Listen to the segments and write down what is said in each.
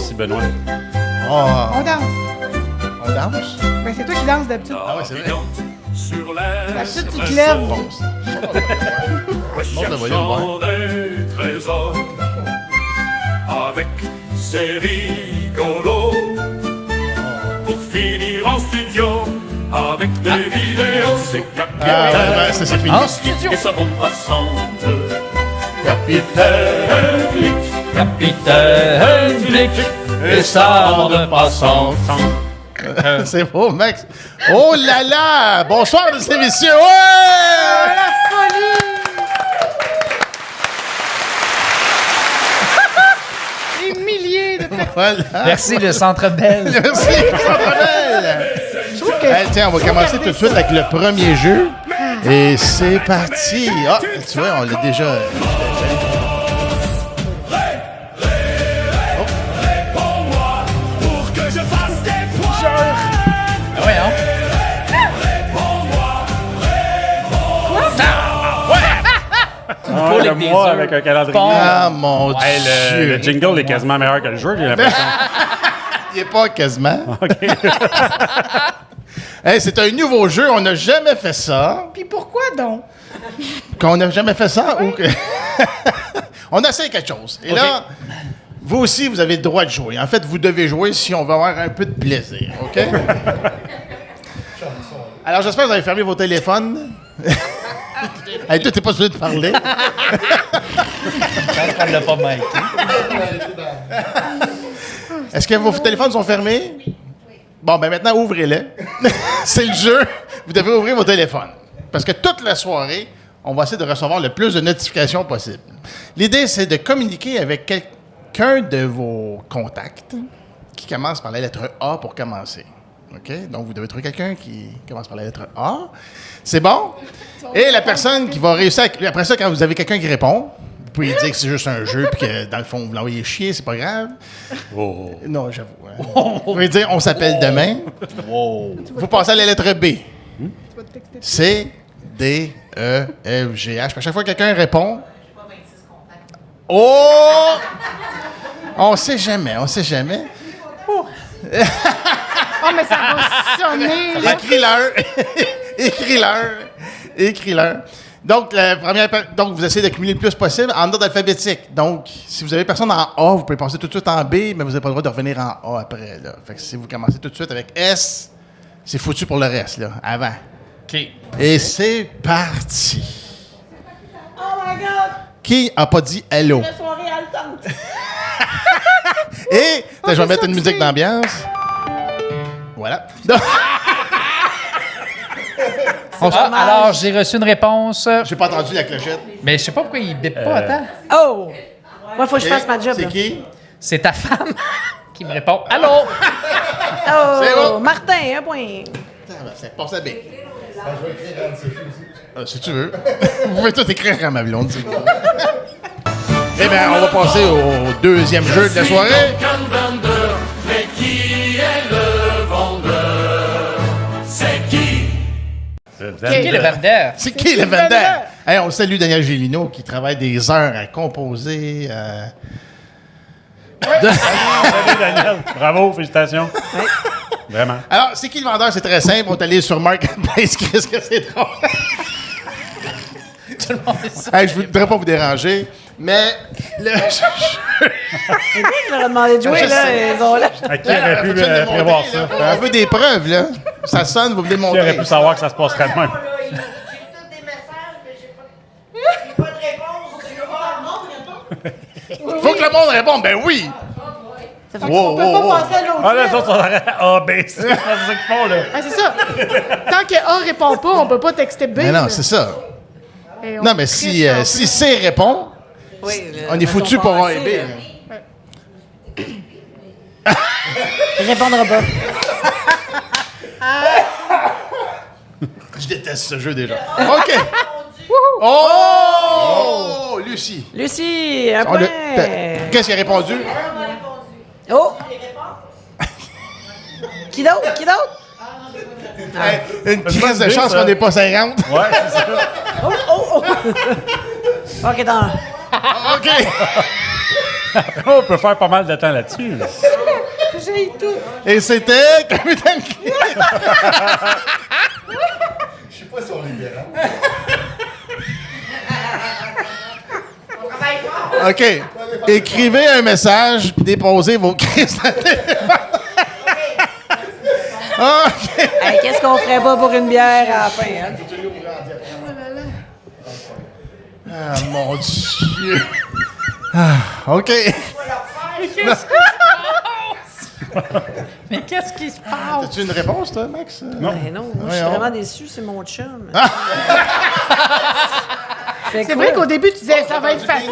Merci, Benoît. On danse. On danse? Ben, c'est toi qui danses d'habitude. Ah ouais, c'est vrai. Sur l'air, D'habitude, tu te lèves. Bon, monte le volume, cherchant des trésors avec ses rigolos pour finir en studio avec des vidéos. C'est Ah ouais, ça c'est fini. En studio. et sa bombe passante. Capitaine Click. Capitaine Click et sa bande passante. C'est beau, Max. Oh là là! Bonsoir, mesdames et messieurs! Ouais! La folie! Des milliers de personnes. Voilà. Merci, le Centre Bell. Merci, Centre-Bell. Je trouve que... Hey, tiens, on va commencer tout de suite avec le premier jeu. Et c'est parti. Ah, tu vois, on l'a déjà... Pour que je fasse des points. Ah ouais, hein? Ah, les le mois teasers. avec un calendrier. Bon. Ah, mon Hey, Dieu. le jingle est quasiment meilleur que le jeu, j'ai l'impression. Il est pas quasiment. Hey, c'est un nouveau jeu. On n'a jamais fait ça. Puis pourquoi donc? Qu'on n'a jamais fait ça ou que... On essaie quelque chose. Et là, vous aussi, vous avez le droit de jouer. En fait, vous devez jouer si on veut avoir un peu de plaisir, OK? Alors, j'espère que vous avez fermé vos téléphones. Hey, toi, t'es pas supposé de parler. Elle l'a pas mal. Est-ce que vos téléphones sont fermés? Oui. Bon, ben maintenant, ouvrez-les. C'est le jeu. Vous devez ouvrir vos téléphones. Parce que toute la soirée, on va essayer de recevoir le plus de notifications possible. L'idée, c'est de communiquer avec quelqu'un de vos contacts qui commence par la lettre A pour commencer. OK? Donc, vous devez trouver quelqu'un qui commence par la lettre A. C'est bon? Et la personne qui va réussir... Après ça, quand vous avez quelqu'un qui répond, vous pouvez dire que c'est juste un jeu puis que, dans le fond, vous l'envoyez chier, c'est pas grave. Oh. Non, j'avoue. Hein. Vous pouvez dire « on s'appelle demain ». Vous passez à la lettre B. Tu vas te texter. C, D, E, F, G, H. Puis à chaque fois que quelqu'un répond... Oh! On sait jamais, on sait jamais. Oh, mais ça va sonner, là. Écris-leur. Écris-leur. Écris-leur. Donc, donc, vous essayez d'accumuler le plus possible en ordre alphabétique. Donc, si vous avez personne en A, vous pouvez passer tout de suite en B, mais vous n'avez pas le droit de revenir en A après. Là. Fait que si vous commencez tout de suite avec S, c'est foutu pour le reste, là, avant. OK. Et c'est parti. Oh my God! Qui a pas dit hello? La soirée haletante. Et, je vais c'est mettre ça une que musique c'est. d'ambiance. Voilà. Donc, Alors, j'ai reçu une réponse. j'ai pas entendu la clochette. Mais je sais pas pourquoi il bip pas, attends. Oh! Moi, faut que je fasse ma job. C'est là. qui? C'est ta femme qui me répond. Allô? Oh! C'est bon. Martin, un point. C'est passe à B. Si tu veux. Vous pouvez tout écrire à ma blonde, si vous voulez. Eh bien, on va passer au deuxième jeu de la soirée. Vendeur, mais qui est le vendeur? C'est qui? Qui est le vendeur? C'est qui le vendeur? Hey, on salue Daniel Gélino qui travaille des heures à composer. Salut, Daniel. Bravo, félicitations. Vraiment. Alors, c'est qui le vendeur? C'est très simple. On est allé sur Marketplace. Qu'est-ce que c'est drôle? Tout le monde est ça. Hey, je ne voudrais pas vous déranger, mais le Je leur ai demandé de jouer, Je là. sais. Ils ont là. À qui aurait pu prévoir ça? On veut des preuves, là. Ça sonne, vous voulez Qui aurait montrer. pu savoir que ça se passerait de même? J'ai tous des messages, mais j'ai pas de réponse. Je veux voir le monde répondre. Faut que le monde réponde. Ben oui! Ça fait qu'on peut pas passer à l'autre. Ah, là, ça, A, B, C. C'est ça qu'ils font, là. Ah, c'est ça. Tant que A répond pas, on peut pas texter B. Mais non, là. c'est ça. Et on Non, mais triche si, en plus. si C répond, on est foutu pour A et B. Il répondra pas. Je déteste ce jeu déjà. OK. Oh! Lucie. Lucie, un On point. Qu'est-ce qu'il a répondu? Oh! Qui d'autre? Qui d'autre? Une crise de idée, chance ça. qu'on n'est pas 50. Ouais, c'est ça. OK, dans. OK. On peut faire pas mal de temps là-dessus. Là. J'ai tout. Et c'était Capitaine Cliff. Je sais pas si on est libéral. OK. Écrivez un message puis déposez vos crises de téléphone. OK. Hey, qu'est-ce qu'on ferait pas pour une bière à la fin, hein? Ah, mon Dieu. Ah, OK. Mais qu'est-ce qui se passe? As-tu une réponse, toi, Max? Non. Ben non, moi, je suis Voyons. vraiment déçu, c'est mon chum. C'est vrai qu'au début, tu disais ça va être facile.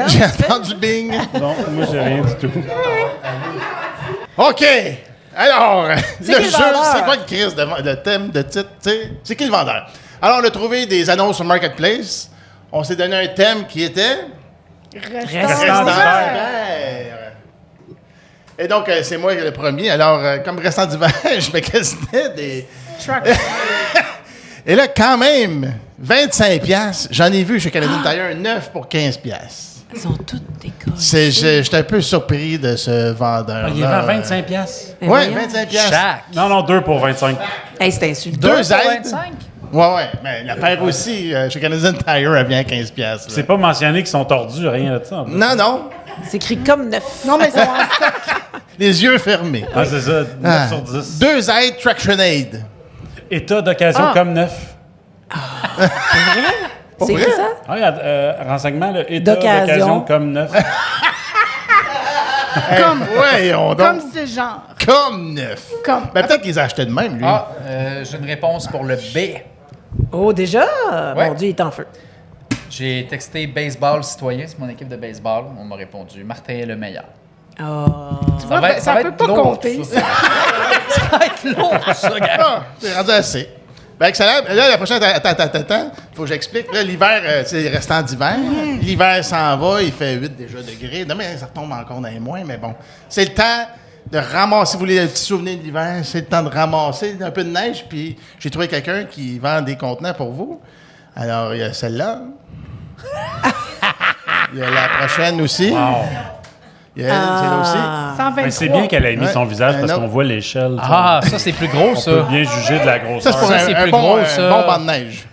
J'ai entendu bing. Non, moi, j'ai rien du tout. OK. Alors, le qui le jeu, vendeur? c'est quoi le crise de thème, de titre? T'sais? C'est qui le vendeur? Alors, on a trouvé des annonces sur Marketplace. On s'est donné un thème qui était... Restant d'hiver. Et donc, c'est moi le premier. Alors, comme restant d'hiver, je magasinais des... Truck. Et là, quand même, 25 piastres. J'en ai vu chez Canadian Tire 9 pour 15 piastres. Ils sont toutes des gars. J'étais un peu surpris de ce vendeur. Il vend 25 piastres. Ben Oui, voyons. 25 piastres. Chaque. Non, 2 pour 25. Hey, c'est insultant. Deux aides. 25? Ouais. Mais la paire aussi, chez Canadian Tire, elle vient à 15 piastres. là. C'est pas mentionné qu'ils sont tordus, rien de ça. en plus. Non. C'est écrit comme neuf. Non, mais c'est en stock. Les yeux fermés. Ah, c'est ça, 9 Ah. sur 10. Deux aides Traction Aid. État d'occasion Ah. comme 9. C'est écrit ça? Ah, regarde, renseignement, là, état D'occasion. d'occasion comme 9. Comme, Voyons donc. comme ce genre. Comme neuf. Comme. Ben, peut-être qu'ils achetaient de même, lui. Ah, j'ai une réponse pour le B. Oh, déjà? Ouais. Mon Dieu, il est en feu. J'ai texté baseball citoyen, c'est mon équipe de baseball. On m'a répondu Martin est le meilleur. Oh. Tu vois, ben, ça peut pas lourd, compter. tout ça. Ça va être lourd, ça, gars. Ah, c'est rendu assez. Ben, excellent. Là, la prochaine, attends. Faut que j'explique. Là, l'hiver, c'est restant d'hiver. L'hiver s'en va, il fait 8 déjà degrés. Demain, ça retombe encore dans les moins, mais bon. C'est le temps de ramasser, si vous voulez un petit souvenir de l'hiver, c'est le temps de ramasser un peu de neige. Puis, j'ai trouvé quelqu'un qui vend des contenants pour vous. Alors, il y a celle-là. Il y a la prochaine aussi. Wow. Il y a elle, celle-là aussi. 123. Mais c'est bien qu'elle ait mis Ouais. son visage parce Un qu'on autre. voit l'échelle. Ah, ça, c'est plus gros, On ça. peut bien juger de la Ça, grosseur. c'est pour Ça, un, c'est un plus bon, gros, un ça. bon banc de neige.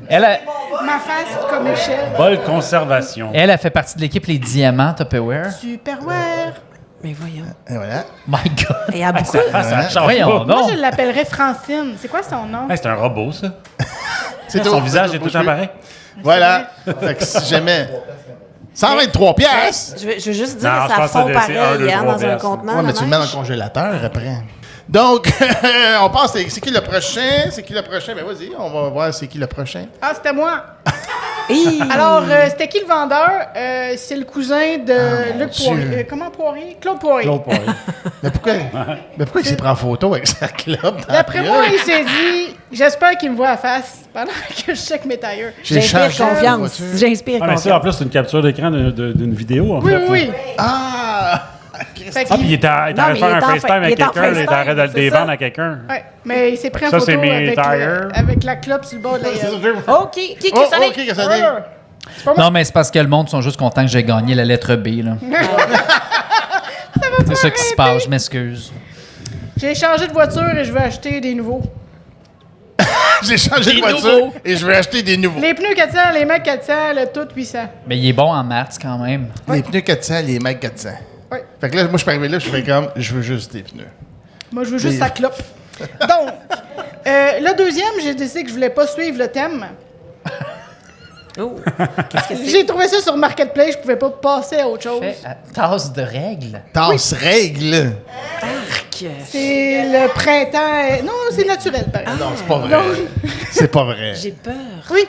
Elle a, Ma face comme échelle. Bol conservation. elle a fait partie de l'équipe Les Diamants Tupperware. Superware. Mais voyons. Et voilà. My God. Et il y a beaucoup. Ça change Voyons pas. Moi, donc. je l'appellerais Francine. C'est quoi son nom? Hey, c'est un robot, ça. C'est Son tout. visage C'est est tout. tout le temps pareil. Voilà. Fait que si jamais... 123 piastres! Je veux juste dire Non, que je ça pense fond que c'est un, pareil deux, hein, trois dans un piastres. contenant. Ouais, mais la tu le mets dans neige. le congélateur après. Donc, on passe. C'est qui le prochain? C'est qui le prochain? Ben vas-y, on va voir c'est qui le prochain. Ah, c'était moi. Hi! Alors, c'était qui le vendeur? C'est le cousin de Luc Dieu. Poirier. Comment Poirier? Claude Poirier. Claude Poirier. Mais pourquoi il s'est pris en photo avec sa clope dans D'après la moi, gueule? il s'est dit, j'espère qu'il me voit à face pendant que je check mes tailleurs. J'ai J'inspire changé de confiance. voiture. J'inspire Ah, mais ça, en confiance. plus, c'est une capture d'écran d'une vidéo, en Oui, fait. oui, oui. Ah! Fait Ah, puis il était en Non, train de mais faire il un est en FaceTime fa- avec il est en quelqu'un, il est en train de le FaceTime, c'est dévendre ça. à quelqu'un. Ouais, mais il s'est pris en Ça, photo c'est mes avec, tires. avec la clope sur le bord de la gueule. OK. Qui Oh, a sonné? OK, qu'est-ce que ça dit? C'est pas moi. Non, mais c'est parce que le monde sont juste contents que j'ai gagné la lettre B, là. C'est ça qui se passe, je m'excuse. J'ai changé de voiture et je vais acheter des nouveaux. J'ai changé de Des voiture nouveaux. et je vais acheter des nouveaux. Les pneus 400, les mecs 400, le tout 800. Mais il est bon en maths, quand même. Les pneus 400, les mecs 400. Oui. Fait que là, moi, je suis arrivé là, je fais comme, je veux juste des pneus. Moi, je veux juste Les- sa clope. Donc, le deuxième, j'ai décidé que je voulais pas suivre le thème. Oh. Qu'est-ce que c'est? J'ai trouvé ça sur Marketplace, je pouvais pas passer à autre chose. Fait tasse de règles. Tasse règle. C'est le printemps. Non, c'est naturel, pareil. Non, c'est pas vrai. C'est pas vrai. J'ai peur. Oui.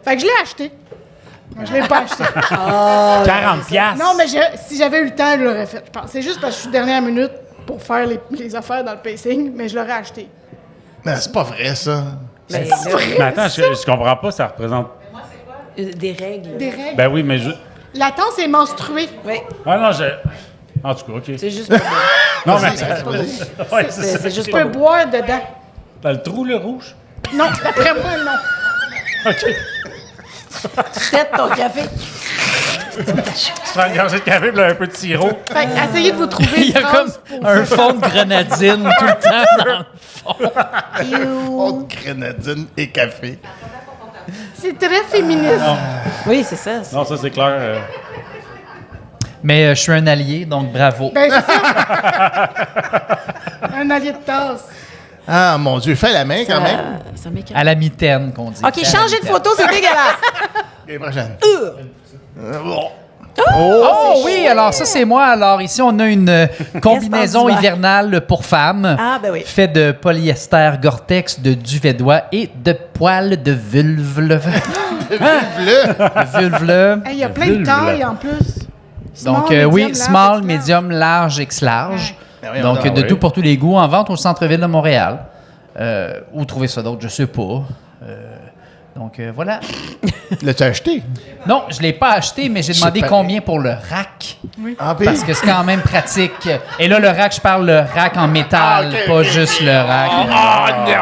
Fait que je l'ai acheté. Mais je l'ai pas acheté. 40 piastres. Non, mais si j'avais eu le temps, je l'aurais fait, je pense. C'est juste parce que je suis dernière minute pour faire les affaires dans le pacing, mais je l'aurais acheté. Mais c'est pas vrai, ça. Ben, Mais attends, je comprends pas, ça représente... des règles. Des règles. Ben oui, mais je... La tasse est menstruée. Oui, Ah non, je... En tout cas, OK. c'est juste pas beau. Non, mais... Vas-y, vas-y. Ouais, c'est ça. C'est juste Tu pas peux beau. boire dedans. Dans le trou, le rouge? Non, d'après moi, non. OK. Tu têtes ton café. Tu prends une gorgée de café, puis là, un peu de sirop. Fait que essayez de vous trouver Il y a une comme phrase pour un fond de grenadine tout le temps dans le Autre grenadine et café. C'est très féministe. Oui, c'est ça. Non, ça, c'est clair. Mais je suis un allié, donc bravo. Ben, c'est ça. Un allié de tasse. Ah, mon Dieu, fais la main quand même. Ça m'écoeure. À la mitaine, qu'on dit. OK, changer de photo, c'est dégueulasse. OK, prochaine. Bon. Oh oui, alors ça c'est moi. Alors ici on a une combinaison Espace d'hiver. hivernale pour femmes. Ah, ben oui. Fait de polyester Gore-Tex, de duvet d'oie et de poils de vulve. Le. Vulve. Hey, il y a plein de tailles en plus. Donc Small, oui, medium, small, large, medium, large, X large. Ben oui, Donc on a- de oui. tout pour tous les goûts, en vente au centre-ville de Montréal. Où trouver ça d'autre, je sais pas. Donc voilà. L'as-tu acheté? Non, je l'ai pas acheté, mais j'ai C'est demandé pas- combien pour le rack. Ah, puis- Parce que c'est quand même pratique. Et là, le rack, je parle le rack en métal, Ah, ok, pas ok. juste le rack. Oh non!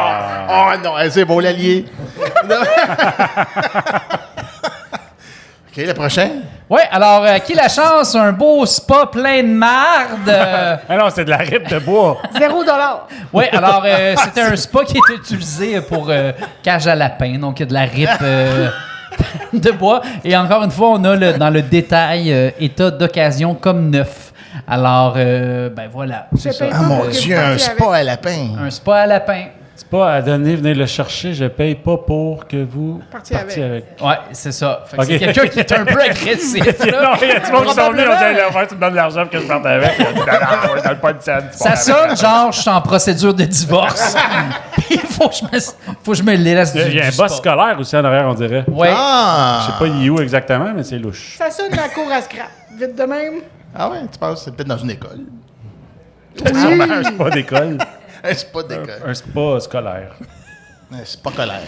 Oh non, hey, c'est beau l'allié. OK, le prochain? Oui, alors, qui la chance? Un beau spa plein de marde. Ah non, c'est de la ripe de bois. $0. Oui, alors, c'était un spa qui était utilisé pour cage à lapin. Donc, il y a de la ripe de bois. Et encore une fois, on a dans le détail état d'occasion comme neuf. Alors, ben voilà. Je c'est ça. paye Ah pas mon pour que Dieu, vous un partiez spa avec. à lapin. Un spa à lapin. C'est pas à donner, venez le chercher, je paye pas pour que vous Partiez avec. Ouais, c'est ça. Fait que Ok. c'est quelqu'un qui est un peu agressif. là. Non, il y a du monde qui sont venus, on dit, Probablement. l'affaire, tu me donnes de l'argent pour que je parte avec. Il a dit, non, je donne pas une scène. Ça sonne genre je suis en procédure de divorce. Puis il faut que je me laisse du Il y a un du boss sport. scolaire aussi en arrière, on dirait. Ouais. Ah! Je sais pas il est où exactement, mais c'est louche. Ça sonne la cour à scrap. Vite de même. Ah ouais, tu penses que c'est peut-être dans une école? Sûrement un spa d'école. Un spa d'école. Un spa scolaire. Un spa scolaire.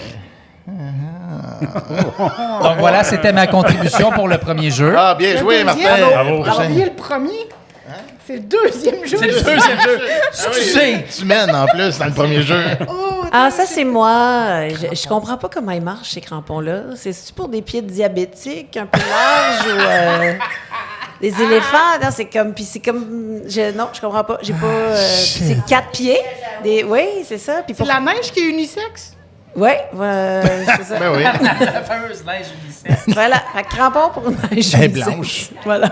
Donc voilà, c'était ma contribution pour le premier jeu. Ah, bien joué, Le Martin. deuxième, Bravo. on a oublié le premier. C'est le deuxième jeu. C'est le deuxième jeu. Ah oui, Excusez. tu mènes en plus dans le premier jeu. Oh, Ah, ça, c'est moi. Je comprends pas comment ils marchent, ces crampons-là. C'est-tu pour des pieds diabétiques un peu larges ou des éléphants? Non, c'est comme... Puis c'est comme... non, je comprends pas. J'ai pas... puis c'est 4 pieds. Oui, c'est ça. Puis c'est pour... la neige qui est unisexe. Oui, c'est ça. Ben oui. La fameuse neige unisexe. Voilà. Fait que crampons pour neige Elle est unisexe. blanche. Voilà.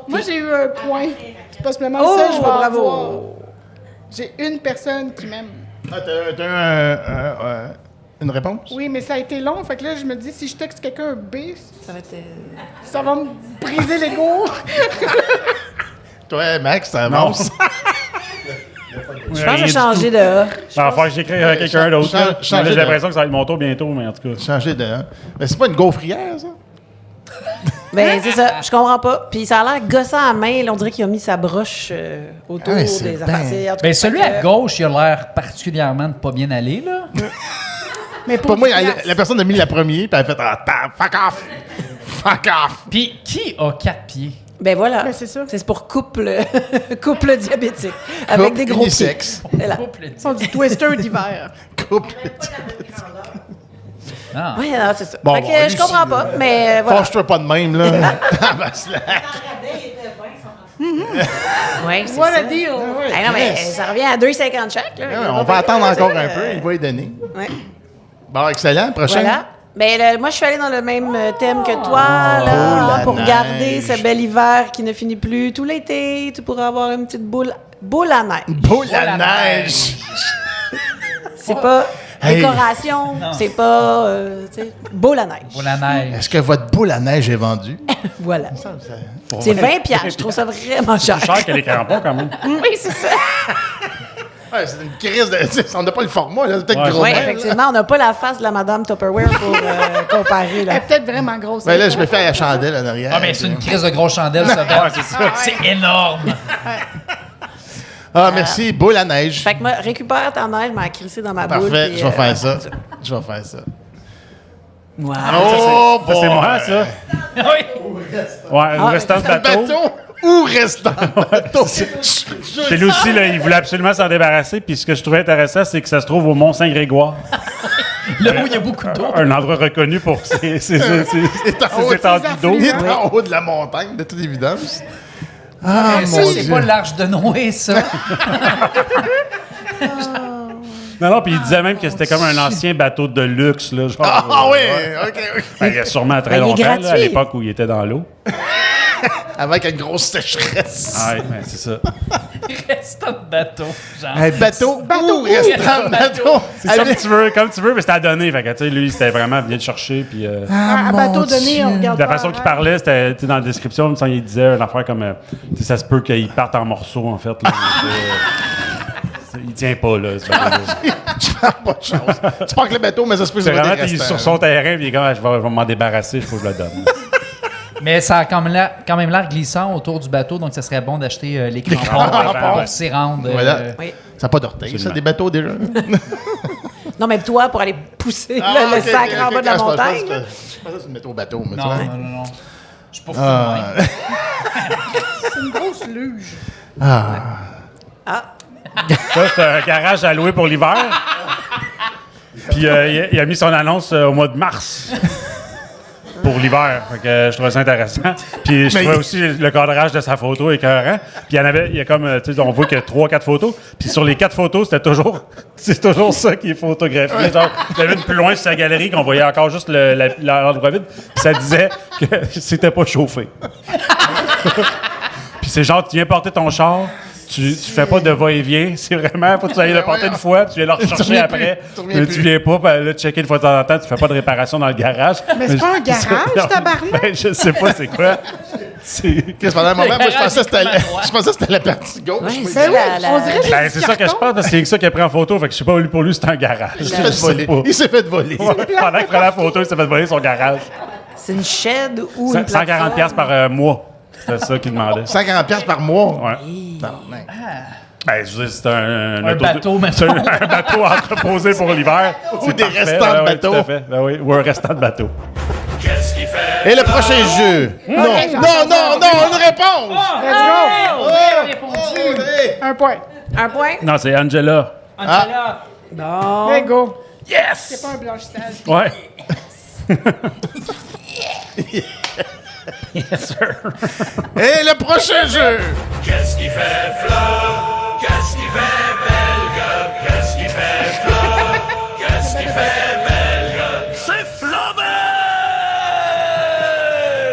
Moi, j'ai eu un point. C'est pas simplement Oh, ça, je vais bravo. avoir. J'ai une personne qui m'aime. Ah, t'as une réponse? Oui, mais ça a été long. Fait que là, je me dis, si je texte quelqu'un un B, Ça va être... ça va me briser l'ego. Toi, Max, ça avance. Je pense que je vais changer de A. Il va falloir que j'écrive à quelqu'un d'autre. là. Changer J'ai de- l'impression que ça va être mon tour bientôt, mais en tout cas. Changer de... Mais c'est pas une gaufrière, ça? Ben, c'est ça. Je comprends pas. Puis ça a l'air gossant à main. Là, on dirait qu'il a mis sa broche autour Ah, c'est des affaires. ben- C'est- en tout cas, Ben celui fait à que- gauche, il a l'air particulièrement de pas bien aller, là. Mais Pas moi, 10 la piastres. personne a mis la première, puis elle a fait fuck off! Fuck off! Puis qui a 4 pieds? Ben voilà. Ben, c'est ça. C'est pour couple, couple diabétique. Avec Couple des gros pieds. unisexe. Voilà. Ils sont du twister d'hiver. Couple. Ah. Oui, non, c'est ça. Bon, Fait que bon, je lui, comprends c'est- pas, mais voilà. Fâche-toi pas de même, là. Ah, ben, slack. Ouais, c'est What ça. a deal! Ah non, mais ça revient à 2,50 chaque. Là. Ah ouais, on va attendre encore un peu, il va y donner. Ouais. Bon, excellent. Prochain. Voilà. Ben, moi, je suis allée dans le même thème que toi, Oh, là, la pour neige. garder ce bel hiver qui ne finit plus tout l'été. Tu pourras avoir une petite boule à neige. Beau la neige! C'est pas Hey. décoration, c'est pas, tu sais, boule à neige. Pour la neige. Est-ce que votre boule à neige est vendue? Voilà. C'est 20 piastres. Je trouve ça vraiment cher. Plus cher que les crampons, quand même. Oui, c'est ça. Ouais, c'est une crise de. On n'a pas le format, là. C'est peut-être Ouais, gros. Oui, main, là. effectivement, on n'a pas la face de la Madame Tupperware pour comparer. Elle Là. est peut-être vraiment grosse. Ben là, je me fais à la chandelle en arrière. Ah, mais c'est une crise de grosse chandelle, ça. Ben. C'est énorme. Ah, merci. Boule à neige. Fait que moi, récupère ta neige, m'a crissé dans ma boule. Parfait, puis, je vais faire ça. Je vais faire ça. Wow. Oh, Ça, c'est moi, ça. Oui. Ouais, le restant de bateau. Bateau ou restant bateau? Puis lui aussi, là, il voulait absolument s'en débarrasser. Puis ce que je trouvais intéressant, c'est que ça se trouve au Mont-Saint-Grégoire. Là où il y a beaucoup d'eau. Un endroit reconnu pour ses étendues d'eau. Il est en haut de la montagne, de toute évidence. Ah, Ça, mon c'est Dieu. pas l'arche de Noé, ça. Non, puis il disait même que c'était comme un ancien bateau de luxe, là, genre. Ah oui, OK. Ben, il y a sûrement très Ben, il est longtemps, là, à gratuit. l'époque où il était dans l'eau. Avec une grosse sécheresse. Ah, ouais, ben, c'est ça. Restant de bateau. Genre. Un bateau. Bateau. Restant de bateau. C'est comme tu veux, mais c'était à donner. Fait que, tu sais, lui, c'était vraiment venu te chercher, puis... À bateau donné, on regarde la pas façon qu'il avant. parlait, c'était tu sais, dans la description, il me semble, il disait une affaire comme tu sais, ça se peut qu'il parte en morceaux, en fait. Là, il tient pas, là. Ce bateau-là. Je parle pas de chance. Tu parles le bateau, mais ça se peut que C'est ça va vraiment, des il est restants. sur son terrain, puis il est comme, je vais m'en débarrasser, il faut que je le donne. Mais ça a quand même l'air glissant autour du bateau, donc ça serait bon d'acheter les crampons crampons, pour s'y rendre. Voilà. Oui. Ça n'a pas d'orteil, ça, Absolument. des bateaux déjà. Non, mais toi, pour aller pousser le ok, sac ok, en ok, bas de la je pense montagne. que Je pense que c'est une bateau, mais tu Non, vois. non. Je suis pas fou. Ah. C'est une grosse luge. Ah, Ça, c'est un garage à louer pour l'hiver. Puis il a mis son annonce au mois de mars. Pour l'hiver. Fait que je trouvais ça intéressant. Puis je trouvais aussi le cadrage de sa photo écœurant. Puis il y a comme, tu sais, on voit qu'il y a 3-4 photos. Puis sur les 4 photos, c'est toujours ça qui est photographié. Genre, j'avais une plus loin sur sa galerie qu'on voyait encore juste l'endroit vide. Puis ça disait que c'était pas chauffé. Puis c'est genre, tu viens porter ton char. Tu fais pas de va-et-vient, c'est vraiment, faut que tu ailles le porter une fois, puis tu viens le rechercher reviens après. plus, tu reviens Mais plus. tu viens pas, puis là, checker une fois de temps en temps, tu fais pas de réparation dans le garage. Mais c'est pas un garage, tabarnak? Ben, je sais pas c'est quoi. C'est Chris, pendant un moment, moi, je garage pensais que c'était est comme à droite. je pensais que c'était la partie gauche. ouais, Moi, c'est Ben oui, la- on dirait juste ben, du c'est ça que je carton. pense, parce que c'est ça qu'il a pris en photo, fait que je sais pas, lui, pour lui, c'est un garage. Il s'est fait voler. Il s'est fait voler. Pendant qu'il prenait la photo, il s'est fait voler son garage. C'est une shed ou une 140$ plateforme. par mois. C'était ça qu'il demandait. 140$ par mois. Ouais. Tabarnak. Ben, je veux dire, c'est un bateau, mettons. c'est un bateau entreposé pour l'hiver. Ou C'est des parfait, restants de ouais, bateau. tout à fait. Ben oui, ou un restant de bateau. Qu'est-ce qu'il fait? Et le prochain jeu. Non, une réponse. Let's go! Audrey. Un point. Un point? Non, c'est Angela. Bon. Let's go. Yes! C'est pas un blanchissage. Ouais. Yes, sir. Et le prochain jeu. Qu'est-ce qu'il fait, Fleur? Qu'est-ce qu'il fait, Belge? Qu'est-ce qu'il fait, Fleur? Qu'est-ce qu'il fait, Belge? C'est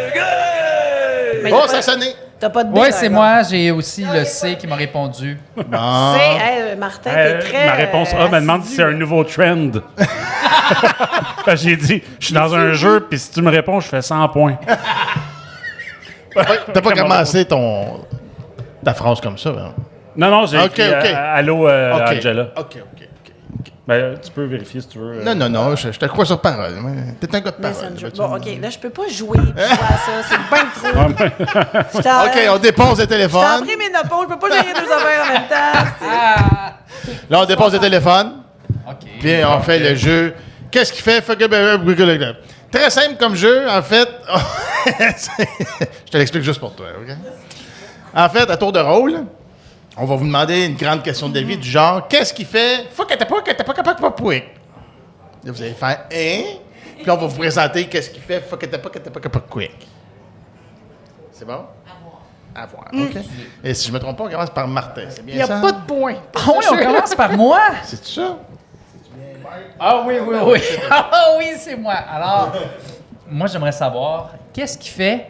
Flaubert! Mais Oh, t'as ça a pas- sonné. T'as pas de B, Oui, par c'est exemple. moi. J'ai aussi le C qui m'a répondu. Ah. C'est, Martin, t'es très. Ma réponse A me demande si c'est un nouveau trend. Parce que j'ai dit, je suis dans un jeu, puis si tu me réponds, je fais 100 points. T'as pas commencé ta phrase comme ça, hein? Non, j'ai Ok, écrit, ok. allô, OK. Angela. OK. Ben, tu peux vérifier si tu veux. Non, je te crois sur parole. T'es un gars de parole. Messenger. Bon, OK, là, je peux pas jouer puis jouer à ça. C'est bien trop. Je t'en- OK, on dépose le Je t'en téléphone. prie, mes nopos, je peux pas gérer deux affaires en même temps. Là, on dépose le téléphone. OK. Puis on fait le jeu. Qu'est-ce qu'il fait? Très simple comme jeu, en fait. Je te l'explique juste pour toi, OK? En fait, à tour de rôle, on va vous demander une grande question de vie du genre qu'est-ce qu'il fait? Là, vous allez faire hein? Puis on va vous présenter qu'est-ce qu'il fait? Quick. C'est bon? À voir. OK. Et si je me trompe pas, on commence par Martin. C'est Il bien n'y a ça? pas de point. Ah oui, on commence par moi? C'est ça? Ah oui. Ah oui, c'est moi. Alors, moi, j'aimerais savoir, qu'est-ce qui fait...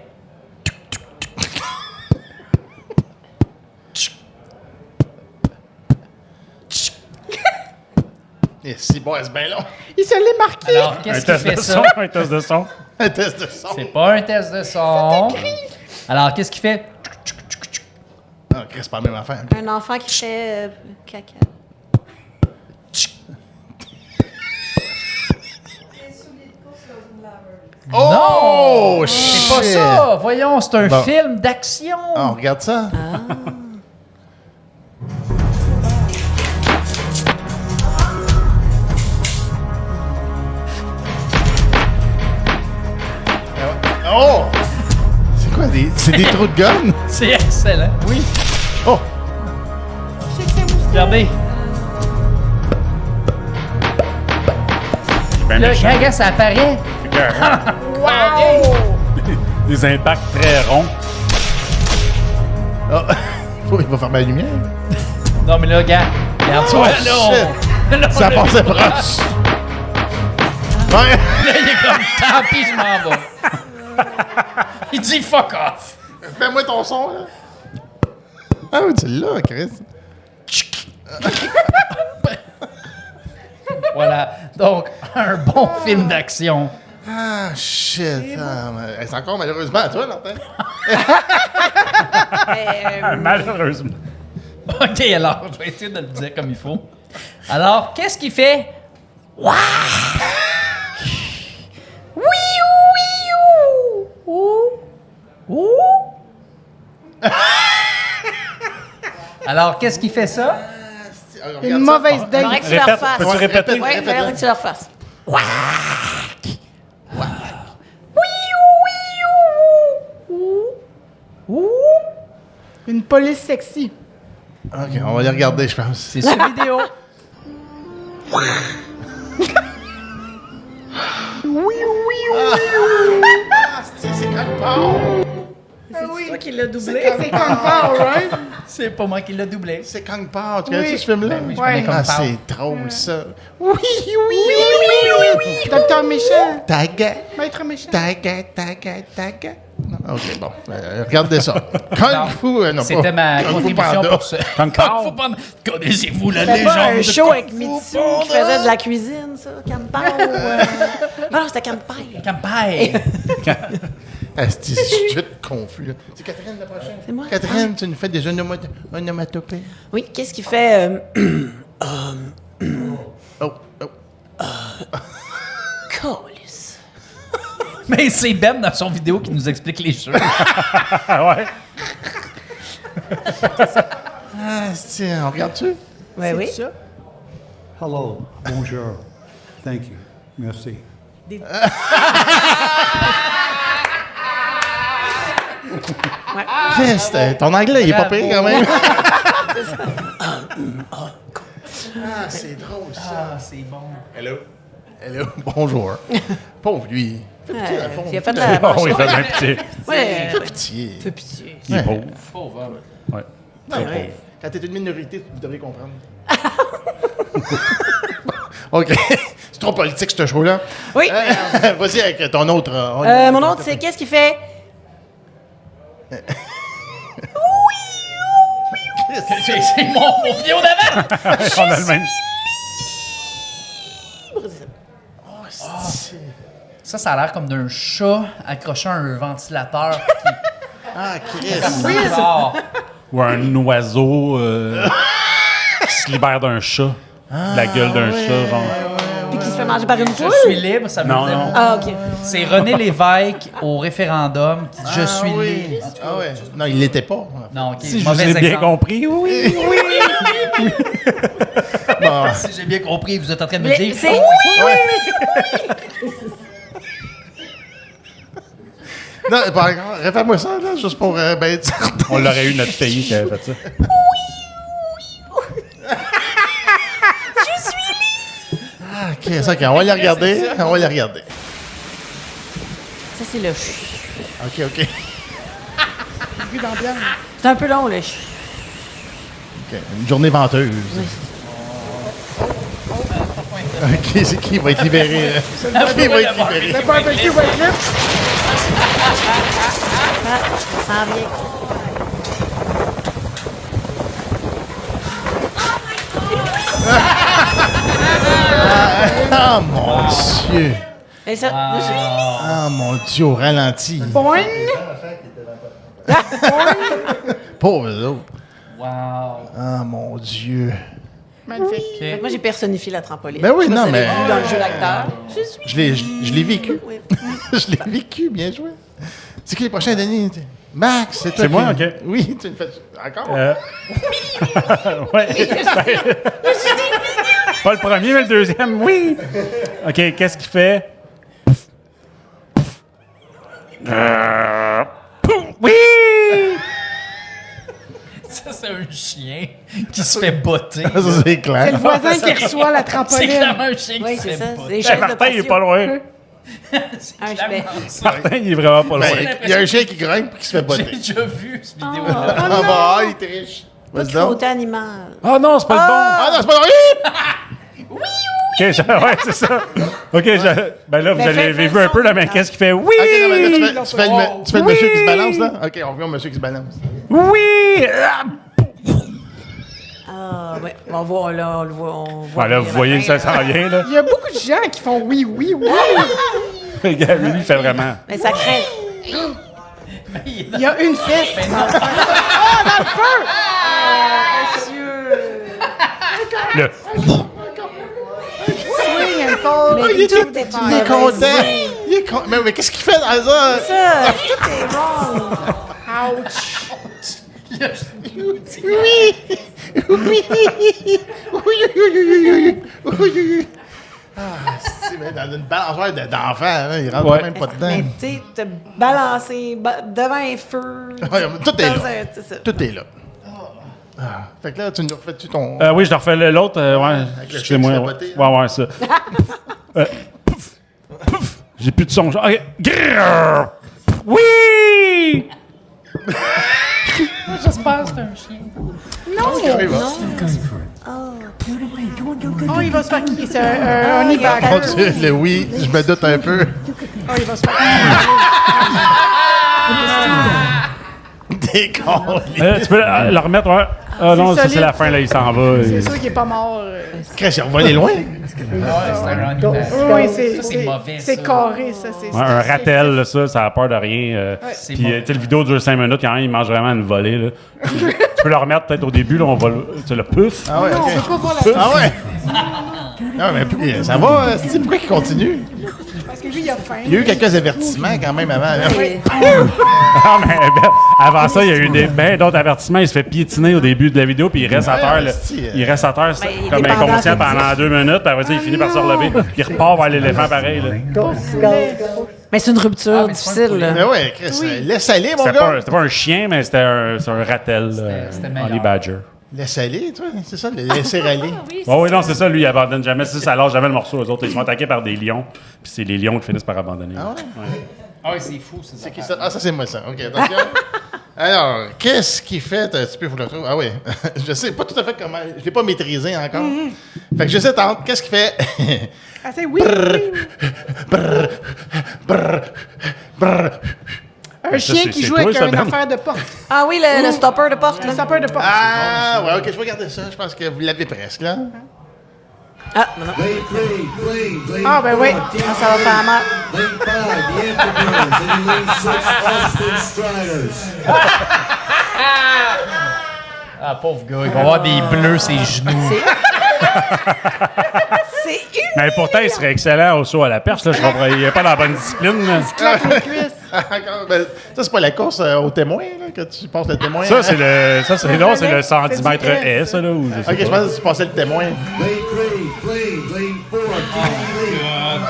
Et si bon, c'est bien long. Il se l'est marqué. Alors, Un qu'est-ce qui test fait de ça? son, un test de son. Un test de son. C'est pas un test de son. Alors, qu'est-ce qui fait... Ah, Chris, c'est pas la même affaire. Un enfant qui fait caca. Oh, C'est pas ça! Voyons, c'est un Bon. film d'action! Ah, on regarde ça. Oh! C'est quoi? C'est des trous de gomme? C'est excellent. Oui. Oh! Regardez. Ben Là, méchant. regarde, ça apparaît. C'est écœurant. Des impacts très ronds. Ah, il va fermer la lumière. Non, mais là, regarde. Regarde-toi, Oh, là. shit. Là, Ça là, passait proche. Ouais. il est comme, tant pis, je m'en vais. Il dit fuck off. Fais-moi ton son, là. Ah oui, tu l'as, Chris. Voilà. Donc, un bon film d'action. Ah, shit. Ah, mais c'est encore malheureusement à toi, Martin. Malheureusement. OK, alors, je vais essayer de le dire comme il faut. Alors, qu'est-ce qu'il fait? Wouah! Oui, oui, ouh! Alors, qu'est-ce qui fait ça? Une mauvaise Faudrait date. que tu leur Répète, fasses. peux-tu répéter? Oui, faudrait que tu leur fasses. Une police sexy. OK, on va les regarder, je pense. C'est sur vidéo. C'est quand pas. C'est toi qui l'as doublé. C'est comme pas, right? C'est pas moi qui l'ai doublé. C'est Kang Pao. Tu connais Oui. ce film-là? Oui, je Ouais. connais comme Ah, Pao. c'est drôle, ça. Docteur méchant. Taga, Maître méchant. taga. Non, OK, bon. Regardez ça. Kung Fu, non, C'était pas. ma Kung Fu contribution Panda. pour ce. Kung Pao. Fu Panda. Connaissez-vous la C'était pas légende un de show Kung avec Fu Mitsu Panda? qui faisait de la cuisine, ça? Campao? Non, c'était Campagne. Campagne. Asti, je suis tout confus. Là. C'est Catherine la prochaine? C'est moi. Catherine, tu nous fais des onomatopées? Oui, qu'est-ce qu'il fait? Oh. Colis. Mais c'est Ben dans son vidéo qui nous explique les jeux. Ah ouais. Ah, tiens, on regarde-tu? Oui, oui. Ça. Hello, bonjour. Thank you. Merci. Chris, ton anglais, il est pas pire quand même. Ah, c'est drôle, ça. Ah, c'est bon. Hello, bonjour. Pauvre lui. Fais pitié, dans le fond. Il a fait de la Oh, il fait bien pitié. Ouais. Fais pitié. Fais pitié. Il est pauvre. Pauvre homme. Ouais. Ouais, ouais. Quand t'es une minorité, vous devriez comprendre. OK. C'est trop politique, ce show-là. Oui. Vas-y avec ton autre. Mon autre, c'est qu'est-ce qu'il fait? C'est mon vidéo d'avant. On a le même. Ça a l'air comme d'un chat accroché à un ventilateur. Ah, Chris. Bizarre. Ou un oiseau qui se libère d'un chat. De la gueule d'un chat, genre. Puis qui se fait manger par une Je poule? suis libre, ça veut Non, dire. non. Ah, OK. C'est René Lévesque au référendum qui dit Je suis libre. Ah ouais. Non, il l'était pas. Non, ok. Si je vous mauvais ai bien exemple. compris, oui. Bon. Si j'ai bien compris, vous êtes en train de me Mais dire. c'est- Non, pas encore. Refais-moi ça, là, juste pour ben, être certain. On l'aurait eu notre pays qui avait fait ça. Ah, Chris, OK, on va les regarder. On va les regarder. Ça, c'est le... OK. Plus d'ambiance. C'est un peu long, le... OK. Une journée venteuse. OK, c'est qui va être libéré, là? Qui va être libéré? Le barbecue va être là. Ah, ça s'en vient. Ah, mon Dieu! Et ça, je suis... Ah, mon Dieu, au ralenti. Boing. Pauvre eux autres. Wow. Ah, mon Dieu. Magnifique. Ok. Moi, j'ai personnifié la trampoline. Ben oui, Je sais pas non, si vous avez mais- vu dans le jeu d'acteur. Je suis... Je l'ai vécu. Oui. Je l'ai vécu, bien joué. C'est qui les prochains, Denis? Max, c'est toi. C'est moi, qui- OK. Oui, tu le fais encore? Ouais. Pas le premier, mais le deuxième, oui. OK, qu'est-ce qu'il fait? Oui! Ça, Ça, c'est un chien qui se fait botter. Ça, c'est C'est clair. le voisin qui reçoit la C'est trampoline. clairement un chien Oui, qui se c'est fait ça. botter. Des chaises de Martin, il est patio. pas loin. Un Clairement ben, ça. Martin, il est vraiment pas loin. Ben, il y a un chien qui grimpe et qui se fait J'ai botter. déjà vu cette vidéo-là. Ah, bah, il triche. pas Vas-y de donc. cruauté animale. Ah non, c'est pas le bon. Ah non, c'est pas vrai! OK, ouais, c'est ça. OK, ben là, vous Ben, avez fais vu un le peu, là, son. mais qu'est-ce qu'il fait? Oui! Ok, non, mais là, tu fais le Oui! monsieur qui se balance, là? Ok, on revient au monsieur qui se balance. Oui! Ah, ouais. On voit, là, on le voit. On voit Voilà, vous voyez que ça s'en vient, là. Il y a beaucoup de gens qui font oui, oui, oui. Regarde, lui, il fait vraiment. Mais ça craint. Il y a une fesse. Mais non, Ah, dans le feu! Le... Swing and fall. Mais il est tout tout- est Il est content. Il est con- Mais qu'est-ce qu'il fait dans ça? Ça, tout est wrong. Ouch. Ah, si, mais dans une balançoire d'enfants, hein, il rentre Ouais. même pas Mais dedans. tu sais, te balancer devant un feu. Ouais, tout est dans là. c'est ça. Tout est là. Ah. Fait que là, tu nous refais-tu ton... oui, je te refais l'autre. Ouais, Avec le excusez-moi. chien qui Ouais, se fait botter, ouais, ça. Pouf! Pouf! J'ai plus de son. OK. Grrr! Oui! j'espère que c'est un chien. Oui, va. Oh, il va se faire qui? C'est un honey Mon badger. Dieu, le oui, je me doute un peu. Oh, il va se faire Des cons. Tu peux le remettre, ouais. Ah non, ça, c'est solide, la fin, là, il s'en va. C'est sûr qu'il est pas mort. Chris, il est revenu loin. C'est un running back. Oui, Ça, c'est mauvais, c'est ça. carré, ça. C'est Ouais, un ratel, là, ça a peur de rien. C'est Puis, bon. tu sais, le vidéo dure 5 minutes, quand même, il mange vraiment une volée. Là. Tu peux le remettre peut-être au début, là, on va le puff. Ah ouais, Non, on ok. veut pas voir la Ah ouais. Non, mais puis, ça va. C'est pourquoi il continue? parce que lui, il a faim. Il y a eu quelques avertissements quand même avant. Là. Et- Ah, mais avant ça, il y a eu ben d'autres avertissements. Il se fait piétiner au début de la vidéo, puis il reste à terre. Là. Il reste à terre Ben, il est comme dépendant inconscient affectif. pendant 2 minutes, puis après ça, il finit par se relever. Puis il repart vers l'éléphant pareil. Là. Mais c'est une rupture Ah, mais c'est pas un difficile. là. Mais ouais, Chris, laisse aller, mon C'était gars. pas un chien, mais c'était un ratel. C'était meilleur. Honey Badger. Laisse aller, toi. C'est ça, le laisser aller. Oui, non, c'est ça, lui, il abandonne jamais. Ça lâche jamais le morceau. Les autres, ils sont attaqués par des lions, puis c'est les lions qui finissent par abandonner. Ah ouais? Ah oui, c'est fou, c'est Qui ça? Ah, ça, c'est moi, ça. OK, attention. Alors, qu'est-ce qu'il fait? Tu peux vous le retrouver? Ah oui. Je sais pas tout à fait comment. Je l'ai pas maîtrisé encore. Fait que je sais, tante, qu'est-ce qu'il fait? Ah, c'est oui, oui. Un chien c'est qui joue toi, avec ça, une Ben? affaire de porte. Ah oui, le stopper de porte. Un Là. sapeur de porte. Ah, ouais, OK, je vais regarder ça. Je pense que vous l'avez presque, là. Ah, non, non. Ah, ben oui. Ah, ça va faire mal. Ah, pauvre gars, il va avoir des bleus ses genoux. C'est une. Mais pourtant, il serait excellent au saut à la perche. Là, je comprends. Il n'est pas dans la bonne discipline. Là. Claque les cuisses. Encore, ben, ça, c'est pas la course au témoin, là, que tu passes le témoin. Ça, hein? c'est le. Ça, c'est non, c'est le C'est du centimètre S. haie, ça, là. Ou je sais OK, je pas. pense que tu passais le témoin. Lane 3, lane 4,